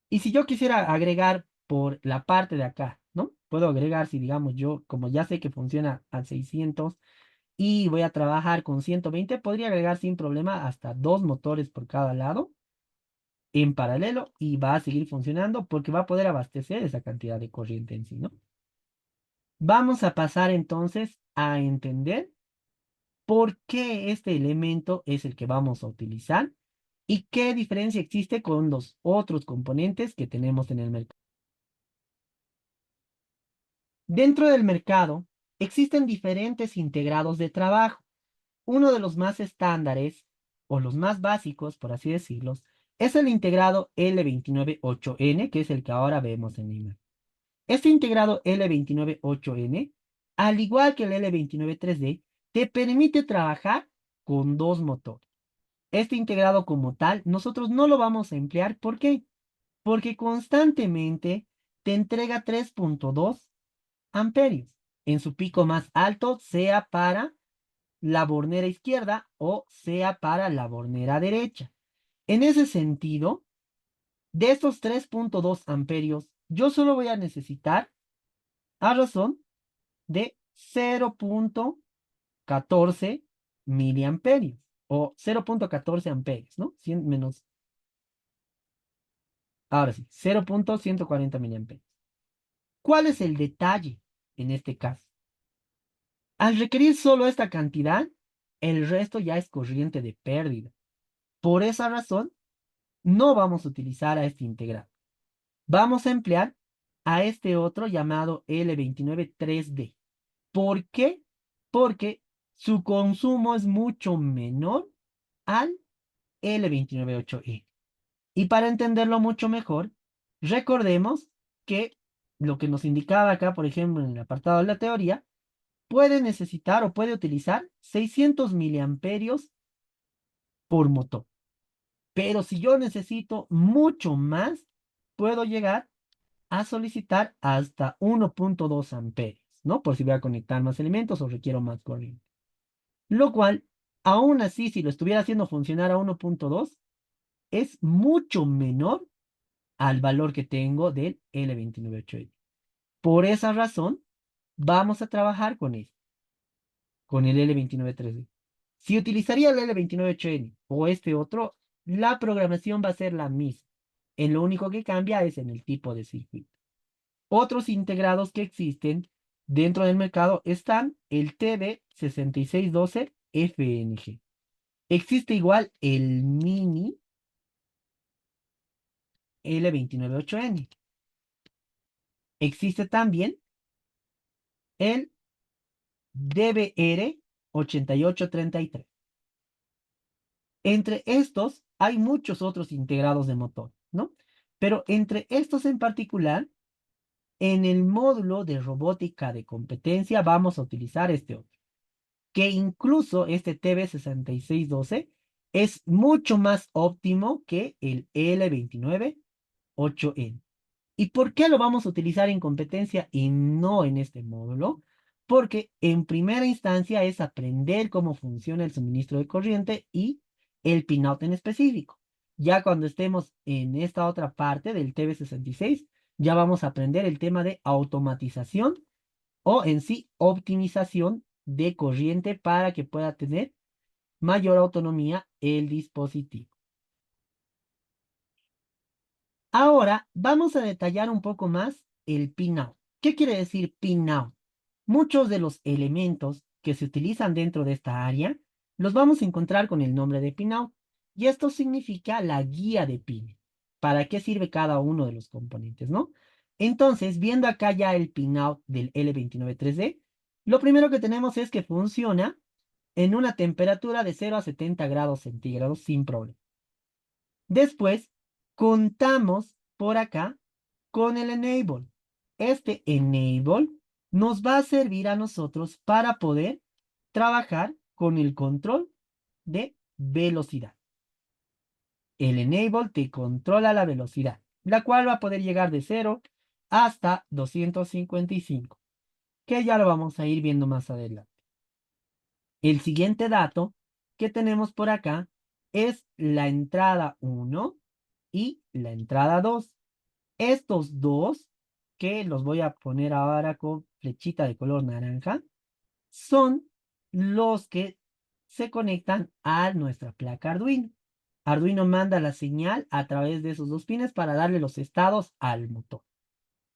[SPEAKER 1] Y si yo quisiera agregar por la parte de acá, ¿no? Puedo agregar, si digamos yo, como ya sé que funciona a 600 y voy a trabajar con 120, podría agregar sin problema hasta 2 motores por cada lado en paralelo y va a seguir funcionando porque va a poder abastecer esa cantidad de corriente en sí, ¿no? Vamos a pasar entonces a entender por qué este elemento es el que vamos a utilizar y qué diferencia existe con los otros componentes que tenemos en el mercado. Dentro del mercado existen diferentes integrados de trabajo. Uno de los más estándares o los más básicos, por así decirlos, es el integrado L298N, que es el que ahora vemos en la imagen. Este integrado L298N, al igual que el L293D, te permite trabajar con 2 motores. Este integrado como tal, nosotros no lo vamos a emplear. ¿Por qué? Porque constantemente te entrega 3.2 amperios en su pico más alto, sea para la bornera izquierda o sea para la bornera derecha. En ese sentido, de estos 3.2 amperios, yo solo voy a necesitar a razón de 0.14 miliamperios o 0.14 amperios, ¿no? 100 menos, ahora sí, 0.140 miliamperios. ¿Cuál es el detalle en este caso? Al requerir solo esta cantidad, el resto ya es corriente de pérdida. Por esa razón, no vamos a utilizar a este integrado. Vamos a emplear a este otro llamado L293D. ¿Por qué? Porque su consumo es mucho menor al L298E. Y para entenderlo mucho mejor, recordemos que lo que nos indicaba acá, por ejemplo, en el apartado de la teoría, puede necesitar o puede utilizar 600 miliamperios por motor. Pero si yo necesito mucho más, puedo llegar a solicitar hasta 1.2 amperios, ¿no? Por si voy a conectar más elementos o requiero más corriente. Lo cual, aún así, si lo estuviera haciendo funcionar a 1.2, es mucho menor al valor que tengo del L298L. Por esa razón, vamos a trabajar con el L293D. Si utilizaría el L298N o este otro, la programación va a ser la misma. En lo único que cambia es en el tipo de circuito. Otros integrados que existen dentro del mercado están el TB6612FNG. Existe igual el Mini L298N. Existe también el DBR8833. Entre estos hay muchos otros integrados de motor, ¿no? Pero entre estos en particular, en el módulo de robótica de competencia vamos a utilizar este otro, que incluso este TB6612 es mucho más óptimo que el L298N. ¿Y por qué lo vamos a utilizar en competencia y no en este módulo? Porque en primera instancia es aprender cómo funciona el suministro de corriente y el pinout en específico. Ya cuando estemos en esta otra parte del TB66, ya vamos a aprender el tema de automatización o en sí optimización de corriente para que pueda tener mayor autonomía el dispositivo. Ahora vamos a detallar un poco más el pinout. ¿Qué quiere decir pinout? Muchos de los elementos que se utilizan dentro de esta área los vamos a encontrar con el nombre de pinout. Y esto significa la guía de pines. ¿Para qué sirve cada uno de los componentes, no? Entonces, viendo acá ya el pinout del L293D, lo primero que tenemos es que funciona en una temperatura de 0 a 70 grados centígrados sin problema. Después, contamos por acá con el enable. Este enable nos va a servir a nosotros para poder trabajar con el control de velocidad. El enable te controla la velocidad, la cual va a poder llegar de 0 hasta 255, que ya lo vamos a ir viendo más adelante. El siguiente dato que tenemos por acá es la entrada 1 y la entrada 2. Estos dos, que los voy a poner ahora con flechita de color naranja, son los que se conectan a nuestra placa Arduino. Arduino manda la señal a través de esos dos pines para darle los estados al motor.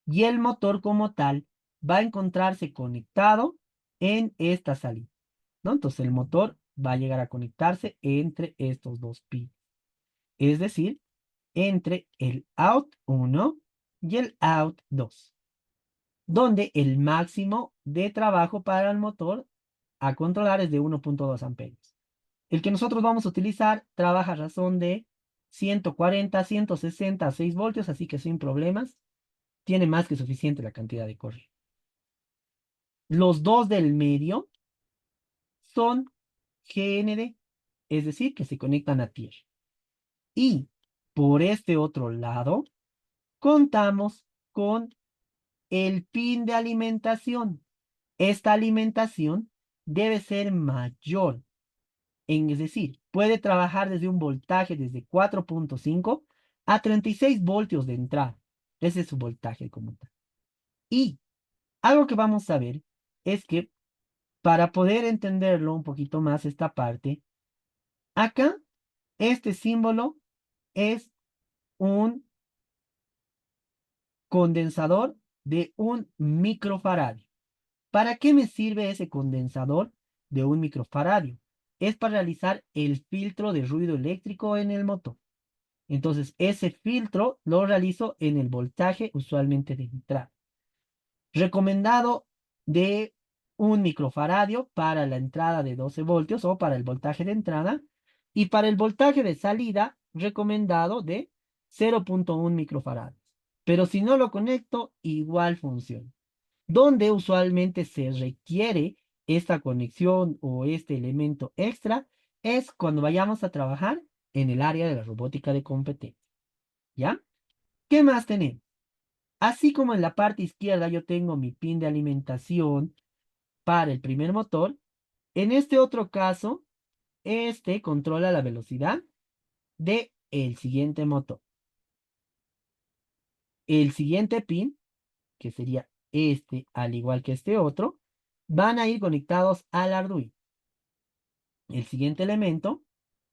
[SPEAKER 1] Y el motor como tal va a encontrarse conectado en esta salida, ¿no? Entonces el motor va a llegar a conectarse entre estos dos pines. Es decir, entre el out 1 y el out 2, donde el máximo de trabajo para el motor a controlar es de 1.2 amperios. El que nosotros vamos a utilizar trabaja a razón de 140, 160, 6 voltios, así que sin problemas, tiene más que suficiente la cantidad de corriente. Los dos del medio son GND, es decir, que se conectan a tierra. Y por este otro lado, contamos con el pin de alimentación. Esta alimentación debe ser mayor, es decir, puede trabajar desde un voltaje desde 4.5 a 36 voltios de entrada. Ese es su voltaje como tal. Y algo que vamos a ver es que para poder entenderlo un poquito más esta parte, acá este símbolo es un condensador de un microfaradio. ¿Para qué me sirve ese condensador de un microfaradio? Es para realizar el filtro de ruido eléctrico en el motor. Entonces, ese filtro lo realizo en el voltaje usualmente de entrada. Recomendado de un microfaradio para la entrada de 12 voltios o para el voltaje de entrada. Y para el voltaje de salida, recomendado de 0.1 microfaradios. Pero si no lo conecto, igual funciona. Donde usualmente se requiere esta conexión o este elemento extra es cuando vayamos a trabajar en el área de la robótica de competencia. ¿Ya? ¿Qué más tenemos? Así como en la parte izquierda yo tengo mi pin de alimentación para el primer motor, en este otro caso, este controla la velocidad de el siguiente motor. El siguiente pin, que sería este, al igual que este otro, van a ir conectados al Arduino. El siguiente elemento,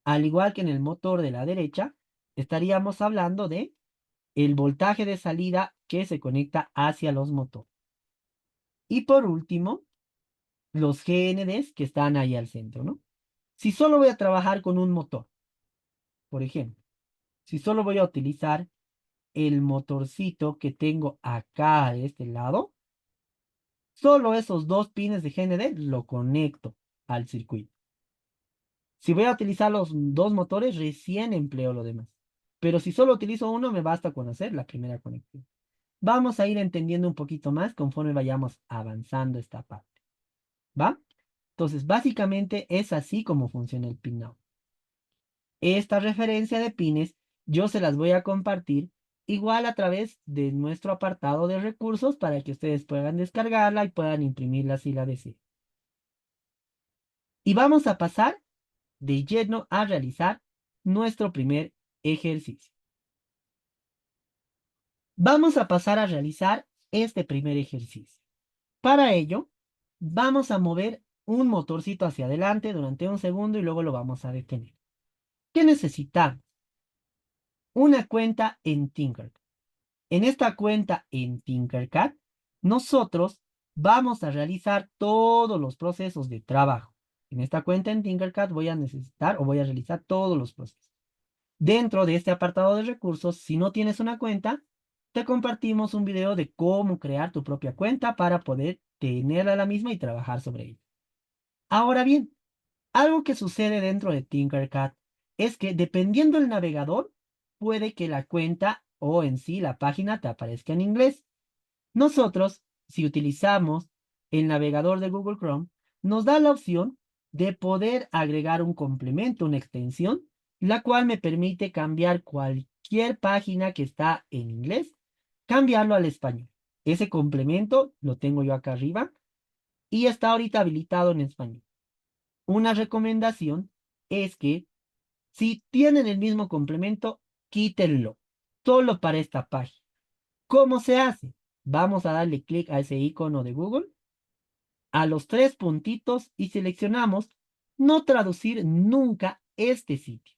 [SPEAKER 1] al igual que en el motor de la derecha, estaríamos hablando de el voltaje de salida que se conecta hacia los motores. Y por último, los GNDs que están ahí al centro, ¿no? Si solo voy a trabajar con un motor, por ejemplo, si solo voy a utilizar el motorcito que tengo acá de este lado, solo esos dos pines de GND lo conecto al circuito. Si voy a utilizar los dos motores, recién empleo lo demás. Pero si solo utilizo uno, me basta con hacer la primera conexión. Vamos a ir entendiendo un poquito más conforme vayamos avanzando esta parte. ¿Va? Entonces, básicamente es así como funciona el pin. Esta referencia de pines yo se las voy a compartir igual a través de nuestro apartado de recursos para que ustedes puedan descargarla y puedan imprimirla si la desean. Y vamos a pasar de lleno a realizar nuestro primer ejercicio. Vamos a pasar a realizar este primer ejercicio. Para ello, vamos a mover un motorcito hacia adelante durante un segundo y luego lo vamos a detener. ¿Qué necesitamos? Una cuenta en Tinkercad. En esta cuenta en Tinkercad, nosotros vamos a realizar todos los procesos de trabajo. En esta cuenta en Tinkercad voy a necesitar o voy a realizar todos los procesos. Dentro de este apartado de recursos, si no tienes una cuenta, te compartimos un video de cómo crear tu propia cuenta para poder tenerla a la misma y trabajar sobre ella. Ahora bien, algo que sucede dentro de Tinkercad es que dependiendo del navegador, puede que la cuenta o en sí la página te aparezca en inglés. Nosotros, si utilizamos el navegador de Google Chrome, nos da la opción de poder agregar un complemento, una extensión, la cual me permite cambiar cualquier página que está en inglés, cambiarlo al español. Ese complemento lo tengo yo acá arriba y está ahorita habilitado en español. Una recomendación es que si tienen el mismo complemento, quítenlo, solo para esta página. ¿Cómo se hace? Vamos a darle clic a ese icono de Google, a los tres puntitos y seleccionamos no traducir nunca este sitio.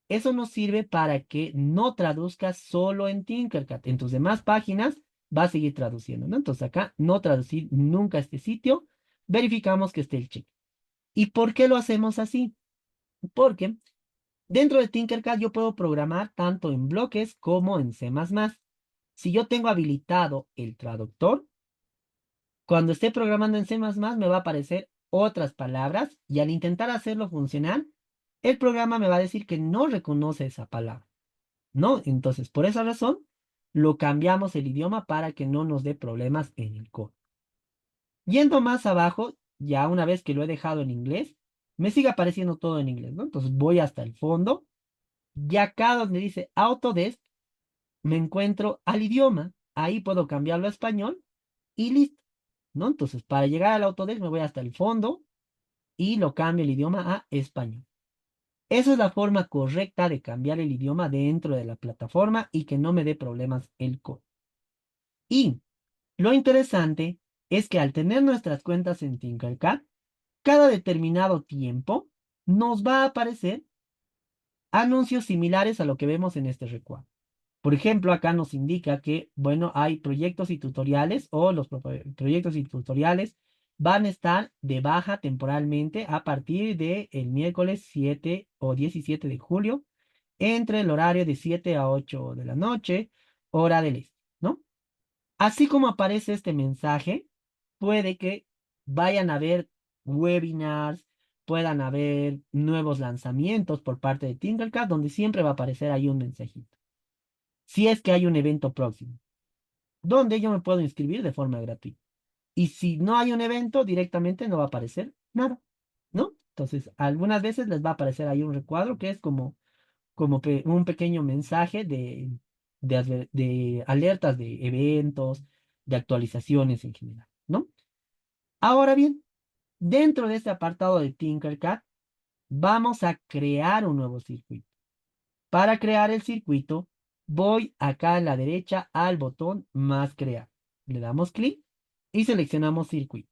[SPEAKER 1] Eso nos sirve para que no traduzcas solo en Tinkercad. En tus demás páginas va a seguir traduciendo, ¿no? Entonces acá no traducir nunca este sitio. Verificamos que esté el check. ¿Y por qué lo hacemos así? Porque dentro de Tinkercad yo puedo programar tanto en bloques como en C++. Si yo tengo habilitado el traductor, cuando esté programando en C++ me va a aparecer otras palabras y al intentar hacerlo funcionar, el programa me va a decir que no reconoce esa palabra, ¿no? Entonces, por esa razón, lo cambiamos el idioma para que no nos dé problemas en el código. Yendo más abajo, ya una vez que lo he dejado en inglés, me sigue apareciendo todo en inglés, ¿no? Entonces voy hasta el fondo y acá donde dice Autodesk, me encuentro al idioma. Ahí puedo cambiarlo a español y listo, ¿no? Entonces, para llegar al Autodesk me voy hasta el fondo y lo cambio el idioma a español. Esa es la forma correcta de cambiar el idioma dentro de la plataforma y que no me dé problemas el código. Y lo interesante es que al tener nuestras cuentas en Tinkercad, cada determinado tiempo nos va a aparecer anuncios similares a lo que vemos en este recuadro. Por ejemplo, acá nos indica que, bueno, hay proyectos y tutoriales o los proyectos y tutoriales van a estar de baja temporalmente a partir del miércoles 7 o 17 de julio entre el horario de 7 a 8 de la noche, hora del este, ¿no? Así como aparece este mensaje, puede que vayan a haber webinars, puedan haber nuevos lanzamientos por parte de Tinkercad, donde siempre va a aparecer ahí un mensajito. Si es que hay un evento próximo, donde yo me puedo inscribir de forma gratuita. Y si no hay un evento, directamente no va a aparecer nada, ¿no? Entonces, algunas veces les va a aparecer ahí un recuadro que es como un pequeño mensaje de alertas de eventos, de actualizaciones en general, ¿no? Ahora bien, dentro de este apartado de Tinkercad, vamos a crear un nuevo circuito. Para crear el circuito, voy acá a la derecha al botón más crear. Le damos clic y seleccionamos circuito.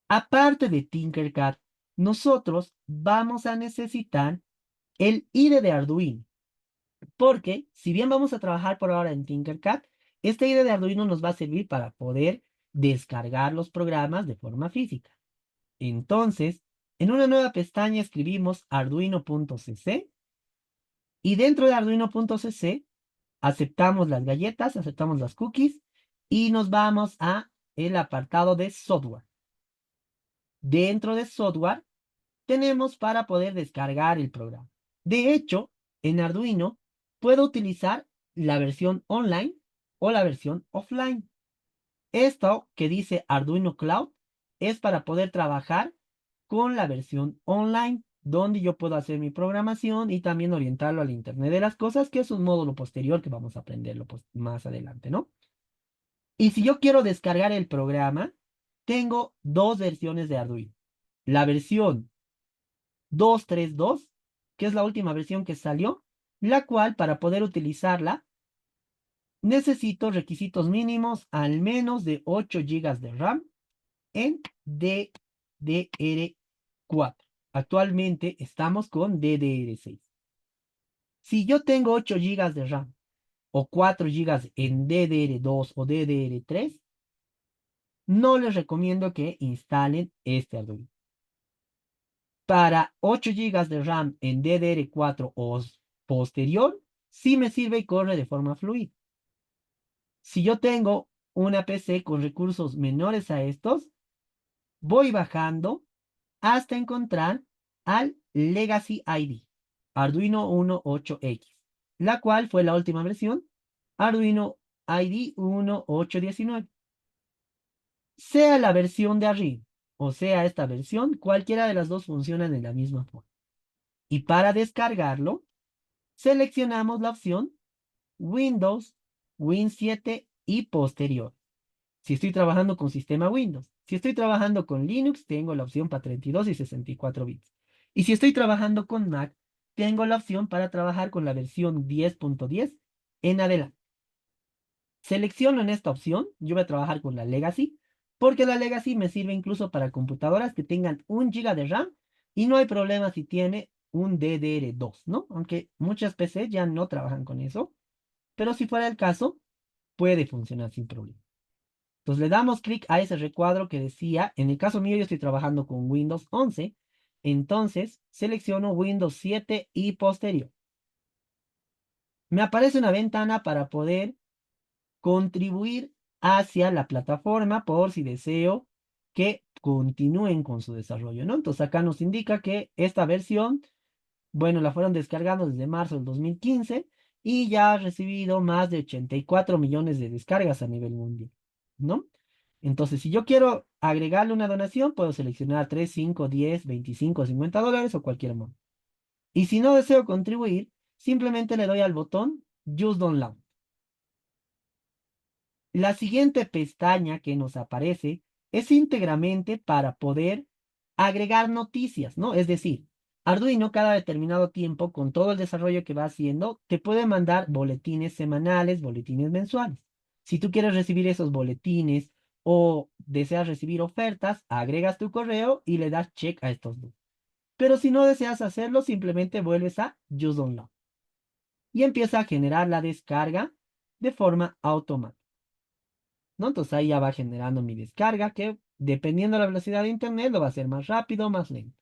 [SPEAKER 1] Aparte de Tinkercad, nosotros vamos a necesitar el IDE de Arduino. Porque si bien vamos a trabajar por ahora en Tinkercad, Esta IDE de Arduino nos va a servir para poder descargar los programas de forma física. Entonces, en una nueva pestaña escribimos arduino.cc y dentro de arduino.cc aceptamos las galletas, aceptamos las cookies y nos vamos a el apartado de software. Dentro de software tenemos para poder descargar el programa. De hecho, en Arduino puedo utilizar la versión online o la versión offline. Esto que dice Arduino Cloud es para poder trabajar con la versión online, donde yo puedo hacer mi programación y también orientarlo al Internet de las cosas, que es un módulo posterior que vamos a aprenderlo más adelante, ¿no? Y si yo quiero descargar el programa, tengo dos versiones de Arduino. La versión 2.3.2, que es la última versión que salió, la cual para poder utilizarla necesito requisitos mínimos al menos de 8 GB de RAM en DDR4. Actualmente estamos con DDR6. Si yo tengo 8 GB de RAM o 4 GB en DDR2 o DDR3, no les recomiendo que instalen este Arduino. Para 8 GB de RAM en DDR4 o posterior, sí me sirve y corre de forma fluida. Si yo tengo una PC con recursos menores a estos, voy bajando hasta encontrar al Legacy ID, Arduino 18X, la cual fue la última versión, Arduino ID 1819. Sea la versión de arriba o sea esta versión, cualquiera de las dos funcionan de la misma forma. Y para descargarlo, seleccionamos la opción Windows, Win 7 y posterior. Si estoy trabajando con sistema Windows. Si estoy trabajando con Linux, tengo la opción para 32 y 64 bits. Y si estoy trabajando con Mac, tengo la opción para trabajar con la versión 10.10 en adelante. Selecciono en esta opción, yo voy a trabajar con la Legacy, porque la Legacy me sirve incluso para computadoras que tengan 1 GB de RAM y no hay problema si tiene un DDR2, ¿no? Aunque muchas PCs ya no trabajan con eso, pero si fuera el caso, puede funcionar sin problema. Entonces le damos clic a ese recuadro que decía, en el caso mío yo estoy trabajando con Windows 11, entonces selecciono Windows 7 y posterior. Me aparece una ventana para poder contribuir hacia la plataforma por si deseo que continúen con su desarrollo, ¿no? Entonces acá nos indica que esta versión, bueno, la fueron descargando desde marzo del 2015 y ya ha recibido más de 84 millones de descargas a nivel mundial, ¿no? Entonces, si yo quiero agregarle una donación, puedo seleccionar 3, 5, 10, 25, $50 o cualquier monto. Y si no deseo contribuir, simplemente le doy al botón Use Download. La siguiente pestaña que nos aparece es íntegramente para poder agregar noticias, ¿no? Es decir, Arduino cada determinado tiempo, con todo el desarrollo que va haciendo, te puede mandar boletines semanales, boletines mensuales. Si tú quieres recibir esos boletines o deseas recibir ofertas, agregas tu correo y le das check a estos dos. Pero si no deseas hacerlo, simplemente vuelves a Use Download y empieza a generar la descarga de forma automática, ¿no? Entonces ahí ya va generando mi descarga, que dependiendo de la velocidad de internet lo va a hacer más rápido o más lento.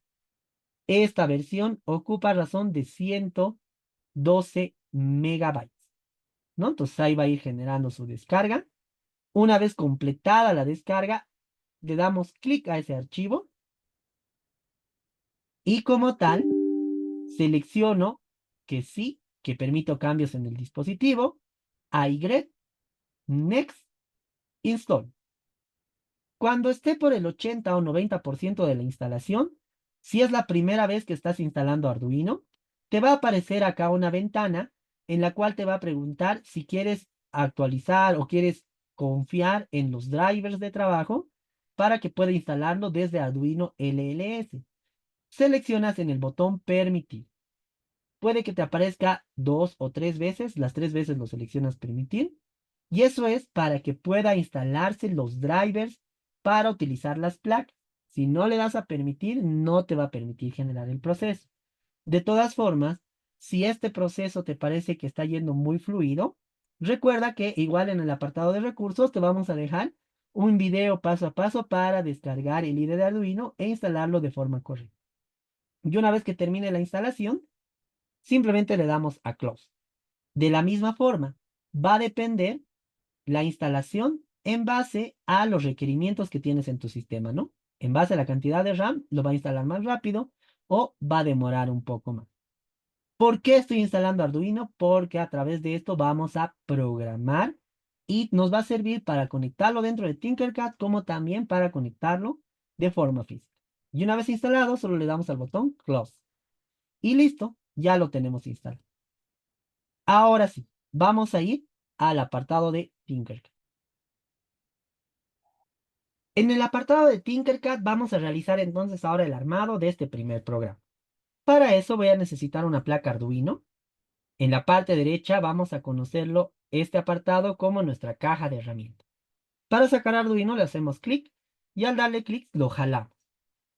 [SPEAKER 1] Esta versión ocupa razón de 112 megabytes, ¿no? Entonces ahí va a ir generando su descarga. Una vez completada la descarga, le damos clic a ese archivo y como tal, selecciono que sí, que permito cambios en el dispositivo, iGret, Next, Install. Cuando esté por el 80 o 90% de la instalación, si es la primera vez que estás instalando Arduino, te va a aparecer acá una ventana en la cual te va a preguntar si quieres actualizar o quieres confiar en los drivers de trabajo para que pueda instalarlo desde Arduino LLS. Seleccionas en el botón Permitir. Puede que te aparezca 2 o 3 veces, las 3 veces lo seleccionas Permitir, y eso es para que pueda instalarse los drivers para utilizar las placas. Si no le das a permitir, no te va a permitir generar el proceso. De todas formas, si este proceso te parece que está yendo muy fluido, Recuerda que igual en el apartado de recursos te vamos a dejar un video paso a paso para descargar el IDE de Arduino e instalarlo de forma correcta. Y una vez que termine la instalación, simplemente le damos a Close. De la misma forma, va a depender la instalación en base a los requerimientos que tienes en tu sistema, ¿no? En base a la cantidad de RAM, lo va a instalar más rápido o va a demorar un poco más. ¿Por qué estoy instalando Arduino? Porque a través de esto vamos a programar y nos va a servir para conectarlo dentro de Tinkercad como también para conectarlo de forma física. Y una vez instalado, solo le damos al botón Close. Y listo, ya lo tenemos instalado. Ahora sí, vamos a ir al apartado de Tinkercad. En el apartado de Tinkercad vamos a realizar entonces ahora el armado de este primer programa. Para eso voy a necesitar una placa Arduino. En la parte derecha vamos a conocerlo, este apartado, como nuestra caja de herramientas. Para sacar Arduino le hacemos clic y al darle clic lo jalamos.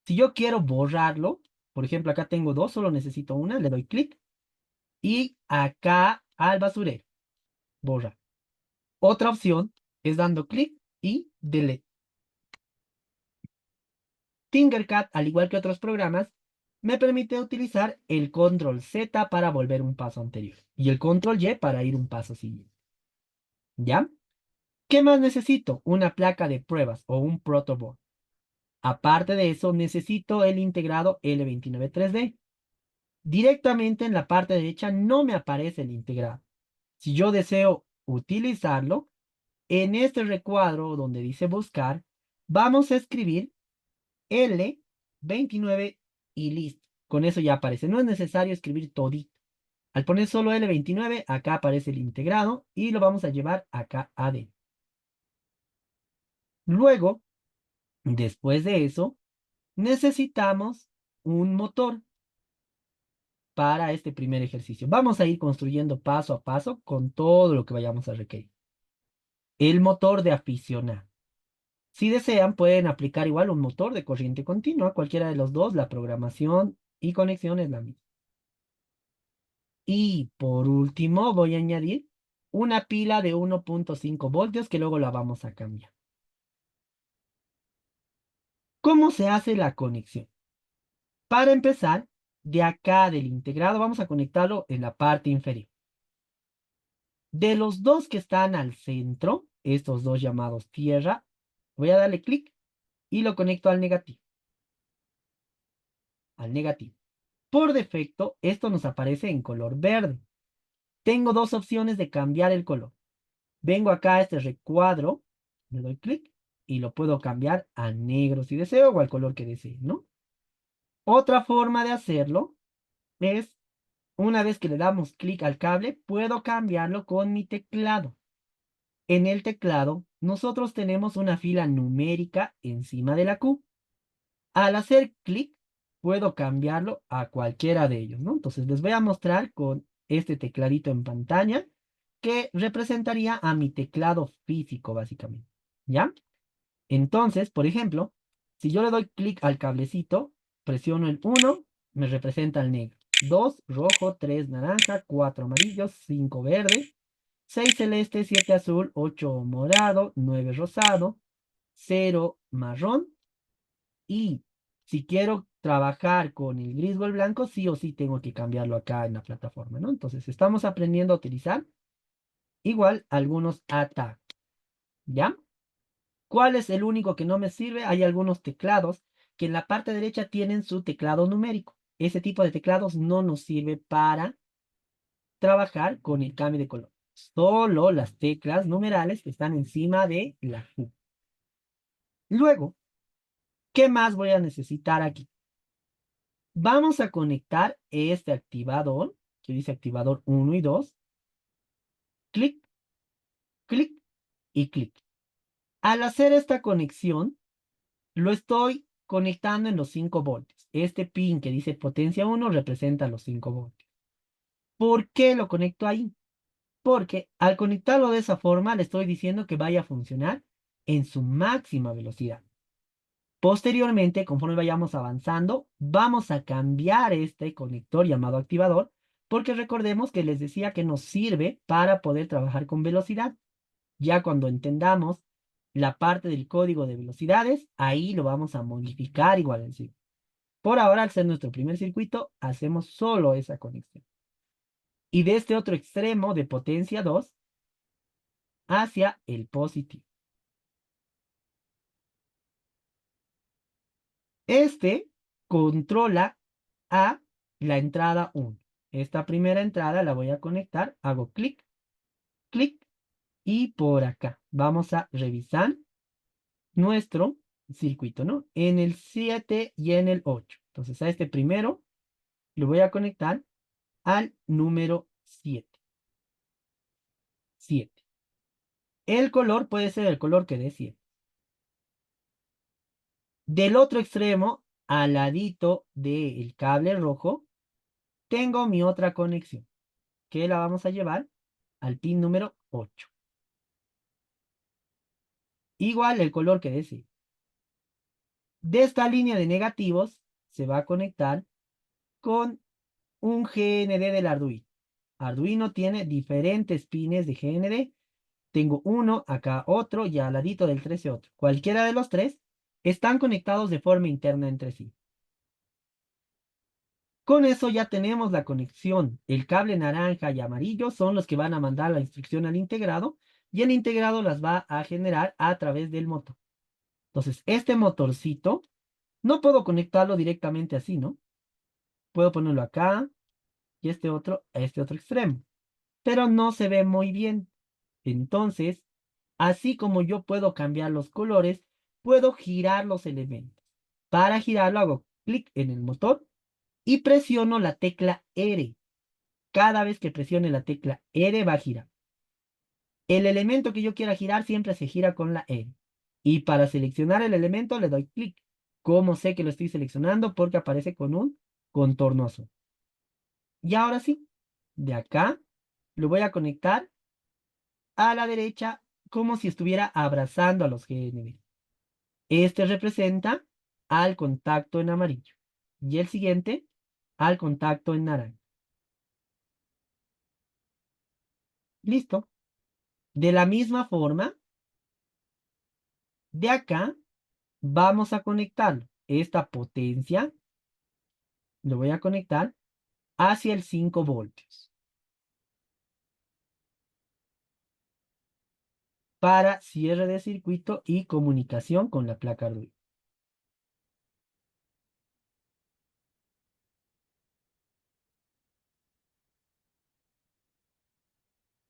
[SPEAKER 1] Si yo quiero borrarlo, por ejemplo acá tengo dos, solo necesito una, le doy clic y acá al basurero, borrar. Otra opción es dando clic y delete. Tinkercad, al igual que otros programas, me permite utilizar el control Z para volver un paso anterior y el control Y para ir un paso siguiente. ¿Ya? ¿Qué más necesito? Una placa de pruebas o un protoboard. Aparte de eso, necesito el integrado L293D. Directamente en la parte derecha no me aparece el integrado. Si yo deseo utilizarlo, en este recuadro donde dice buscar, vamos a escribir L29 y listo. Con eso ya aparece. No es necesario escribir todito. Al poner solo L29, acá aparece el integrado y lo vamos a llevar acá adentro. Luego, después de eso, necesitamos un motor para este primer ejercicio. Vamos a ir construyendo paso a paso con todo lo que vayamos a requerir. El motor de aficionado. Si desean, pueden aplicar igual un motor de corriente continua, cualquiera de los dos, la programación y conexión es la misma. Y por último, voy a añadir una pila de 1.5 voltios que luego la vamos a cambiar. ¿Cómo se hace la conexión? Para empezar, de acá del integrado vamos a conectarlo en la parte inferior. De los dos que están al centro, estos dos llamados tierra, voy a darle clic y lo conecto al negativo. Al negativo. Por defecto, esto nos aparece en color verde. Tengo dos opciones de cambiar el color. Vengo acá a este recuadro, le doy clic y lo puedo cambiar a negro si deseo o al color que desee, ¿no? Otra forma de hacerlo es, una vez que le damos clic al cable, puedo cambiarlo con mi teclado. En el teclado, nosotros tenemos una fila numérica encima de la Q. Al hacer clic, puedo cambiarlo a cualquiera de ellos, ¿no? Entonces les voy a mostrar con este tecladito en pantalla que representaría a mi teclado físico, básicamente. ¿Ya? Entonces, por ejemplo, si yo le doy clic al cablecito, presiono el 1, me representa el negro. 2, rojo, 3, naranja, 4, amarillo, 5, verde, 6 celeste, 7 azul, 8 morado, 9 rosado, 0 marrón. Y si quiero trabajar con el gris o el blanco, sí o sí tengo que cambiarlo acá en la plataforma, ¿no? Entonces estamos aprendiendo a utilizar igual algunos ATA, ¿ya? ¿Cuál es el único que no me sirve? Hay algunos teclados que en la parte derecha tienen su teclado numérico. Ese tipo de teclados no nos sirve para trabajar con el cambio de color. Solo las teclas numerales que están encima de la Q. Luego, ¿qué más voy a necesitar aquí? Vamos a conectar este activador, que dice activador 1 y 2. Clic, clic y clic. Al hacer esta conexión, lo estoy conectando en los 5 voltios. Este pin que dice potencia 1 representa los 5 voltios. ¿Por qué lo conecto ahí? Porque al conectarlo de esa forma le estoy diciendo que vaya a funcionar en su máxima velocidad. Posteriormente, conforme vayamos avanzando, vamos a cambiar este conector llamado activador porque recordemos que les decía que nos sirve para poder trabajar con velocidad. Ya cuando entendamos la parte del código de velocidades, ahí lo vamos a modificar igual en sí. Por ahora, al ser nuestro primer circuito, hacemos solo esa conexión. Y de este otro extremo de potencia 2 hacia el positivo. Este controla a la entrada 1. Esta primera entrada la voy a conectar, hago clic, clic, y por acá vamos a revisar nuestro circuito, ¿no? En el 7 y en el 8. Entonces a este primero lo voy a conectar al número 7. 7. El color puede ser el color que desee. Del otro extremo, al ladito del cable rojo, tengo mi otra conexión, que la vamos a llevar al pin número 8. Igual el color que desee. De esta línea de negativos se va a conectar con un GND del Arduino. Arduino tiene diferentes pines de GND. Tengo uno, acá otro y al ladito del 13 otro. Cualquiera de los tres están conectados de forma interna entre sí. Con eso ya tenemos la conexión. El cable naranja y amarillo son los que van a mandar la instrucción al integrado y el integrado las va a generar a través del motor. Entonces, este motorcito no puedo conectarlo directamente así, ¿no? Puedo ponerlo acá y este otro a este otro extremo, pero no se ve muy bien. Entonces, así como yo puedo cambiar los colores, puedo girar los elementos. Para girarlo hago clic en el motor y presiono la tecla R. Cada vez que presione la tecla R va a girar. El elemento que yo quiera girar siempre se gira con la R. Y para seleccionar el elemento le doy clic. ¿Cómo sé que lo estoy seleccionando? Porque aparece con un contorno azul. Y ahora sí, de acá lo voy a conectar a la derecha como si estuviera abrazando a los GND. Este representa al contacto en amarillo y el siguiente al contacto en naranja. Listo. De la misma forma, de acá vamos a conectar esta potencia, lo voy a conectar hacia el 5 voltios para cierre de circuito y comunicación con la placa Arduino.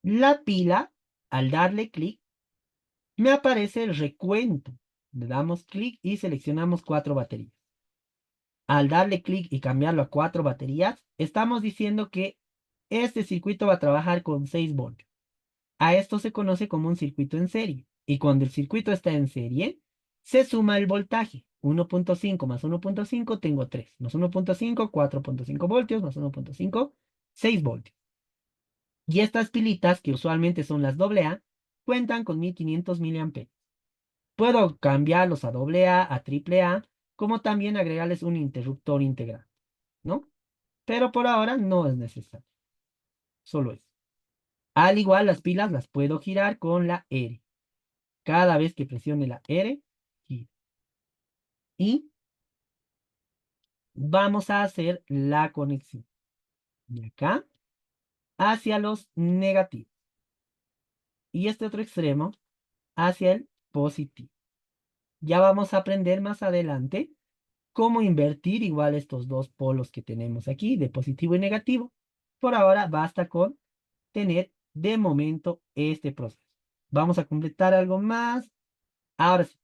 [SPEAKER 1] La pila, al darle clic, me aparece el recuento. Le damos clic y seleccionamos 4 baterías. Al darle clic y cambiarlo a 4 baterías, estamos diciendo que este circuito va a trabajar con 6 voltios. A esto se conoce como un circuito en serie. Y cuando el circuito está en serie, se suma el voltaje. 1.5 más 1.5 tengo 3. Más 1.5, 4.5 voltios. Más 1.5, 6 voltios. Y estas pilitas, que usualmente son las AA, cuentan con 1500 miliamperios. Puedo cambiarlos a AA, a AAA, como también agregarles un interruptor integral, ¿no? Pero por ahora no es necesario. Solo eso. Al igual, las pilas las puedo girar con la R. Cada vez que presione la R, giro. Y vamos a hacer la conexión. De acá hacia los negativos. Y este otro extremo hacia el positivo. Ya vamos a aprender más adelante cómo invertir igual estos dos polos que tenemos aquí, de positivo y negativo. Por ahora basta con tener de momento este proceso. Vamos a completar algo más. Ahora sí,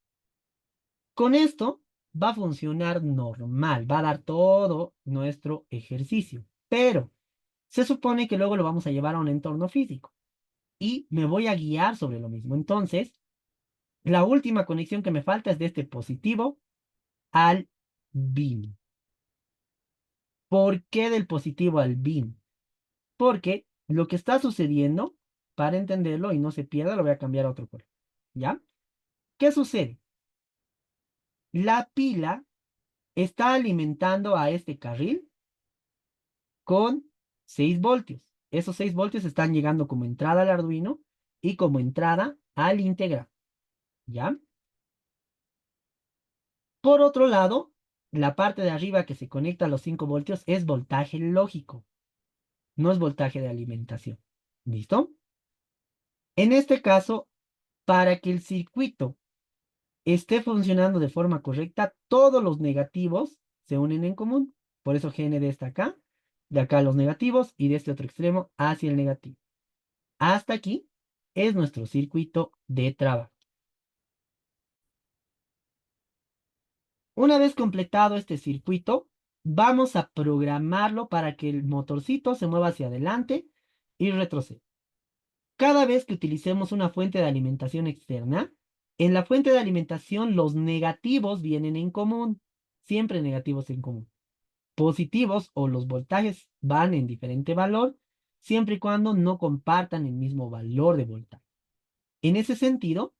[SPEAKER 1] con esto va a funcionar normal, va a dar todo nuestro ejercicio, pero se supone que luego lo vamos a llevar a un entorno físico y me voy a guiar sobre lo mismo. Entonces, la última conexión que me falta es de este positivo al bin. ¿Por qué del positivo al bin? Porque lo que está sucediendo, para entenderlo y no se pierda, lo voy a cambiar a otro color. ¿Ya? ¿Qué sucede? La pila está alimentando a este carril con 6 voltios. Esos 6 voltios están llegando como entrada al Arduino y como entrada al integrado. ¿Ya? Por otro lado, la parte de arriba que se conecta a los 5 voltios es voltaje lógico, no es voltaje de alimentación. ¿Listo? En este caso, para que el circuito esté funcionando de forma correcta, todos los negativos se unen en común. Por eso GND está acá, de acá los negativos y de este otro extremo hacia el negativo. Hasta aquí es nuestro circuito de trabajo. Una vez completado este circuito, vamos a programarlo para que el motorcito se mueva hacia adelante y retroceda. Cada vez que utilicemos una fuente de alimentación externa, en la fuente de alimentación los negativos vienen en común, siempre negativos en común. Positivos o los voltajes van en diferente valor, siempre y cuando no compartan el mismo valor de voltaje. En ese sentido,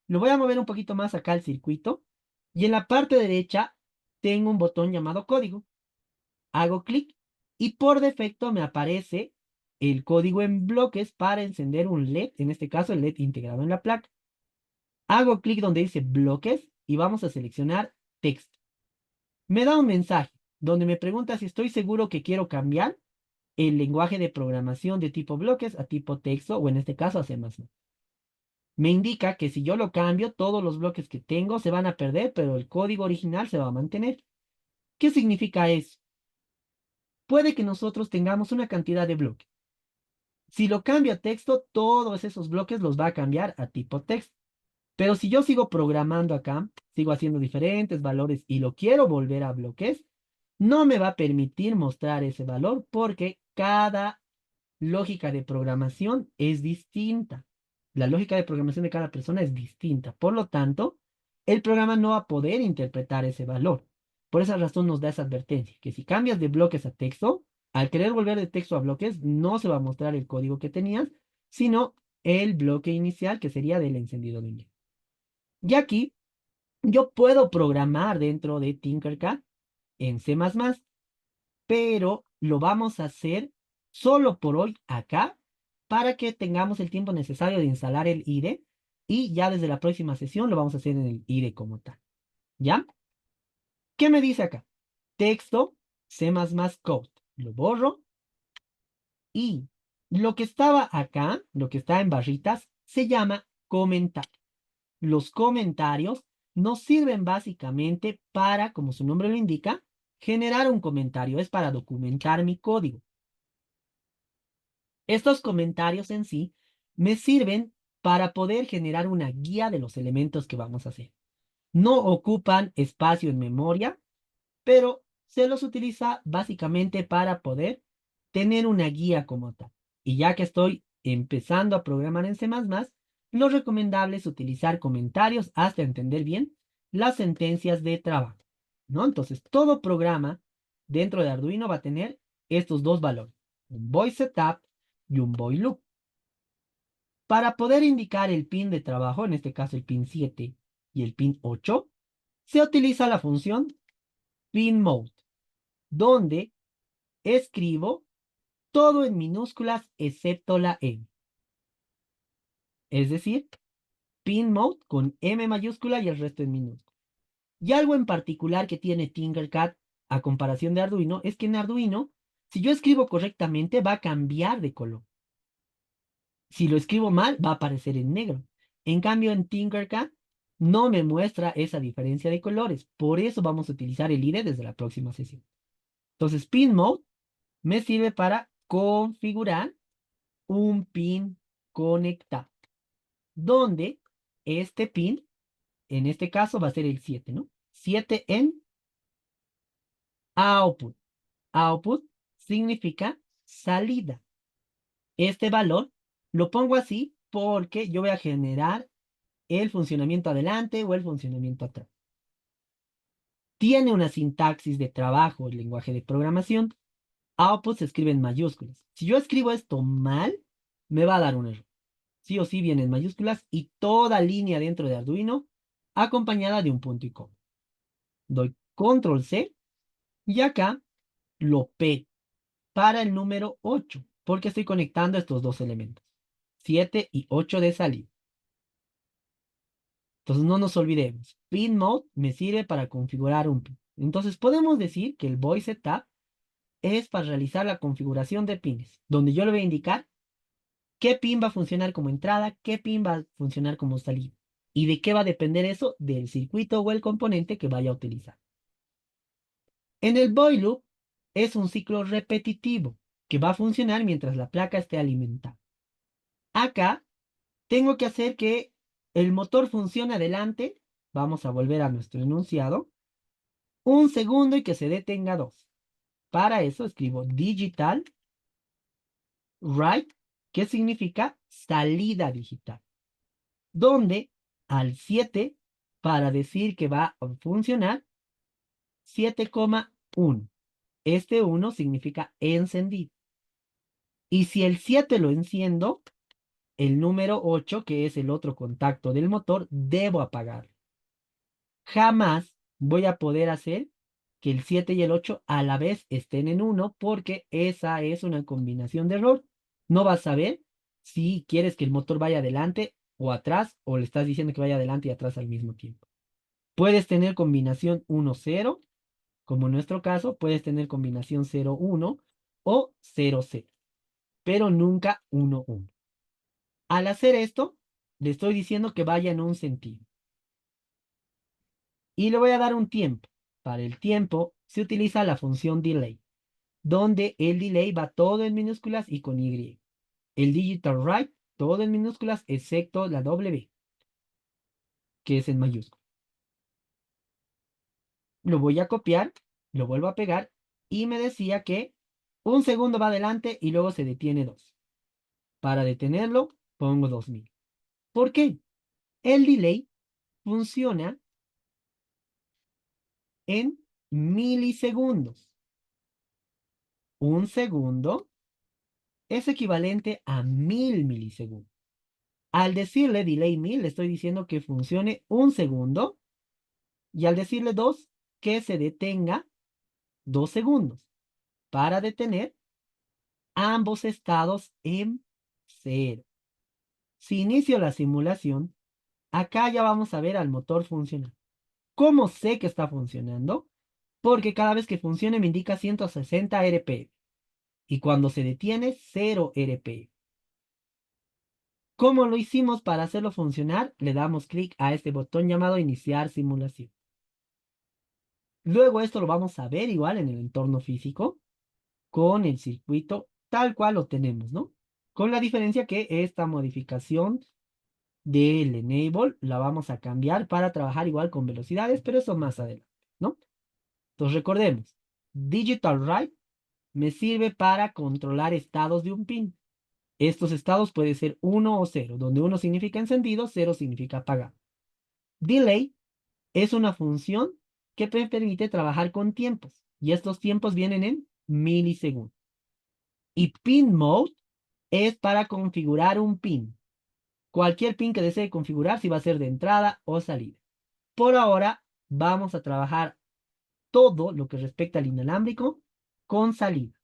[SPEAKER 1] lo voy a mover un poquito más acá al circuito y en la parte derecha tengo un botón llamado código. Hago clic y por defecto me aparece el código en bloques para encender un LED, en este caso el LED integrado en la placa. Hago clic donde dice bloques y vamos a seleccionar texto. Me da un mensaje donde me pregunta si estoy seguro que quiero cambiar el lenguaje de programación de tipo bloques a tipo texto o en este caso a C++. Me indica que si yo lo cambio, todos los bloques que tengo se van a perder, pero el código original se va a mantener. ¿Qué significa eso? Puede que nosotros tengamos una cantidad de bloques. Si lo cambio a texto, todos esos bloques los va a cambiar a tipo texto. Pero si yo sigo programando acá, sigo haciendo diferentes valores y lo quiero volver a bloques, no me va a permitir mostrar ese valor porque cada lógica de programación es distinta. La lógica de programación de cada persona es distinta. Por lo tanto, el programa no va a poder interpretar ese valor. Por esa razón nos da esa advertencia, que si cambias de bloques a texto, al querer volver de texto a bloques, no se va a mostrar el código que tenías, sino el bloque inicial que sería del encendido de un LED. Y aquí yo puedo programar dentro de Tinkercad en C++, pero lo vamos a hacer solo por hoy acá para que tengamos el tiempo necesario de instalar el IDE y ya desde la próxima sesión lo vamos a hacer en el IDE como tal. ¿Ya? ¿Qué me dice acá? Texto C++ code. Lo borro y lo que estaba acá, lo que está en barritas, se llama comentar. Los comentarios nos sirven básicamente para, como su nombre lo indica, generar un comentario. Es para documentar mi código. Estos comentarios en sí me sirven para poder generar una guía de los elementos que vamos a hacer. No ocupan espacio en memoria, pero se los utiliza básicamente para poder tener una guía como tal. Y ya que estoy empezando a programar en C++, lo recomendable es utilizar comentarios hasta entender bien las sentencias de trabajo, ¿no? Entonces, todo programa dentro de Arduino va a tener estos dos valores, un void setup y un void loop. Para poder indicar el pin de trabajo, en este caso el pin 7 y el pin 8, se utiliza la función pinMode, donde escribo todo en minúsculas excepto la M. Es decir, pinMode con M mayúscula y el resto en minúscula. Y algo en particular que tiene Tinkercad a comparación de Arduino es que en Arduino, si yo escribo correctamente, va a cambiar de color. Si lo escribo mal, va a aparecer en negro. En cambio, en Tinkercad no me muestra esa diferencia de colores. Por eso vamos a utilizar el IDE desde la próxima sesión. Entonces, Pin Mode me sirve para configurar un pin conectado, donde este pin, en este caso, va a ser el 7, ¿no? 7 en output. Output significa salida. Este valor lo pongo así porque yo voy a generar el funcionamiento adelante o el funcionamiento atrás. Tiene una sintaxis de trabajo el lenguaje de programación. Output se escribe en mayúsculas. Si yo escribo esto mal, me va a dar un error. Sí o sí viene en mayúsculas y toda línea dentro de Arduino acompañada de un punto y coma. Doy control C y acá lo pego. para el número 8, porque estoy conectando estos dos elementos, 7 y 8 de salida. Entonces no nos olvidemos, pin mode me sirve para configurar un pin. Entonces podemos decir que el void setup es para realizar la configuración de pines, donde yo le voy a indicar qué pin va a funcionar como entrada, qué pin va a funcionar como salida. ¿Y de qué va a depender eso? Del circuito o el componente que vaya a utilizar. En el void loop es un ciclo repetitivo que va a funcionar mientras la placa esté alimentada. Acá tengo que hacer que el motor funcione adelante. Vamos a volver a nuestro enunciado. Un segundo y que se detenga 2. Para eso escribo digital write, que significa salida digital, donde al 7, para decir que va a funcionar, 7,1. Este 1 significa encendido. Y si el 7 lo enciendo, el número 8, que es el otro contacto del motor, debo apagar. Jamás voy a poder hacer que el 7 y el 8 a la vez estén en 1 porque esa es una combinación de error. No vas a ver si quieres que el motor vaya adelante o atrás o le estás diciendo que vaya adelante y atrás al mismo tiempo. Puedes tener combinación 1-0, como en nuestro caso, puedes tener combinación 0-1 o 0-0, pero nunca 1-1. Al hacer esto, le estoy diciendo que vaya en un sentido. Y le voy a dar un tiempo. Para el tiempo se utiliza la función delay, donde el delay va todo en minúsculas y con Y. El digital write, todo en minúsculas, excepto la W, que es en mayúscula. Lo voy a copiar, lo vuelvo a pegar, y me decía que un segundo va adelante y luego se detiene 2. Para detenerlo, pongo 2000. ¿Por qué? El delay funciona en milisegundos. Un segundo es equivalente a 1000 milisegundos. Al decirle delay 1000, le estoy diciendo que funcione un segundo. Y al decirle 2, que se detenga 2 segundos. Para detener ambos estados en 0. Si inicio la simulación, acá ya vamos a ver al motor funcionar. ¿Cómo sé que está funcionando? Porque cada vez que funcione me indica 160 RPM. Y cuando se detiene, 0 RPM. ¿Cómo lo hicimos para hacerlo funcionar? Le damos clic a este botón llamado iniciar simulación. Luego esto lo vamos a ver igual en el entorno físico con el circuito tal cual lo tenemos, ¿no? Con la diferencia que esta modificación del enable la vamos a cambiar para trabajar igual con velocidades, pero eso más adelante, ¿no? Entonces recordemos, digital write me sirve para controlar estados de un pin. Estos estados pueden ser 1 o 0, donde 1 significa encendido, 0 significa apagado. Delay es una función que me permite trabajar con tiempos, y estos tiempos vienen en milisegundos. Y pin mode es para configurar un pin. Cualquier pin que desee configurar, si va a ser de entrada o salida. Por ahora, vamos a trabajar todo lo que respecta al inalámbrico con salida.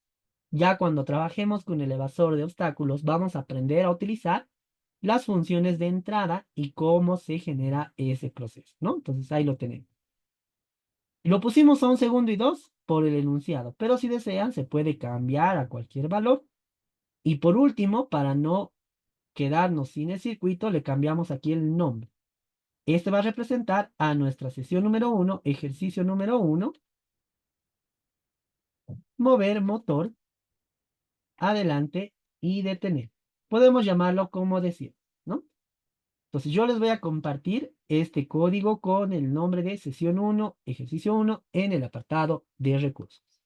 [SPEAKER 1] Ya cuando trabajemos con el evasor de obstáculos, vamos a aprender a utilizar las funciones de entrada y cómo se genera ese proceso, ¿no? Entonces ahí lo tenemos. Lo pusimos a 1 segundo y 2 por el enunciado, pero si desean se puede cambiar a cualquier valor. Y por último, para no quedarnos sin el circuito, le cambiamos aquí el nombre. Este va a representar a nuestra sesión número 1, ejercicio número 1, mover motor adelante y detener. Podemos llamarlo como decir, ¿no? Entonces yo les voy a compartir este código con el nombre de sesión 1, ejercicio 1 en el apartado de recursos.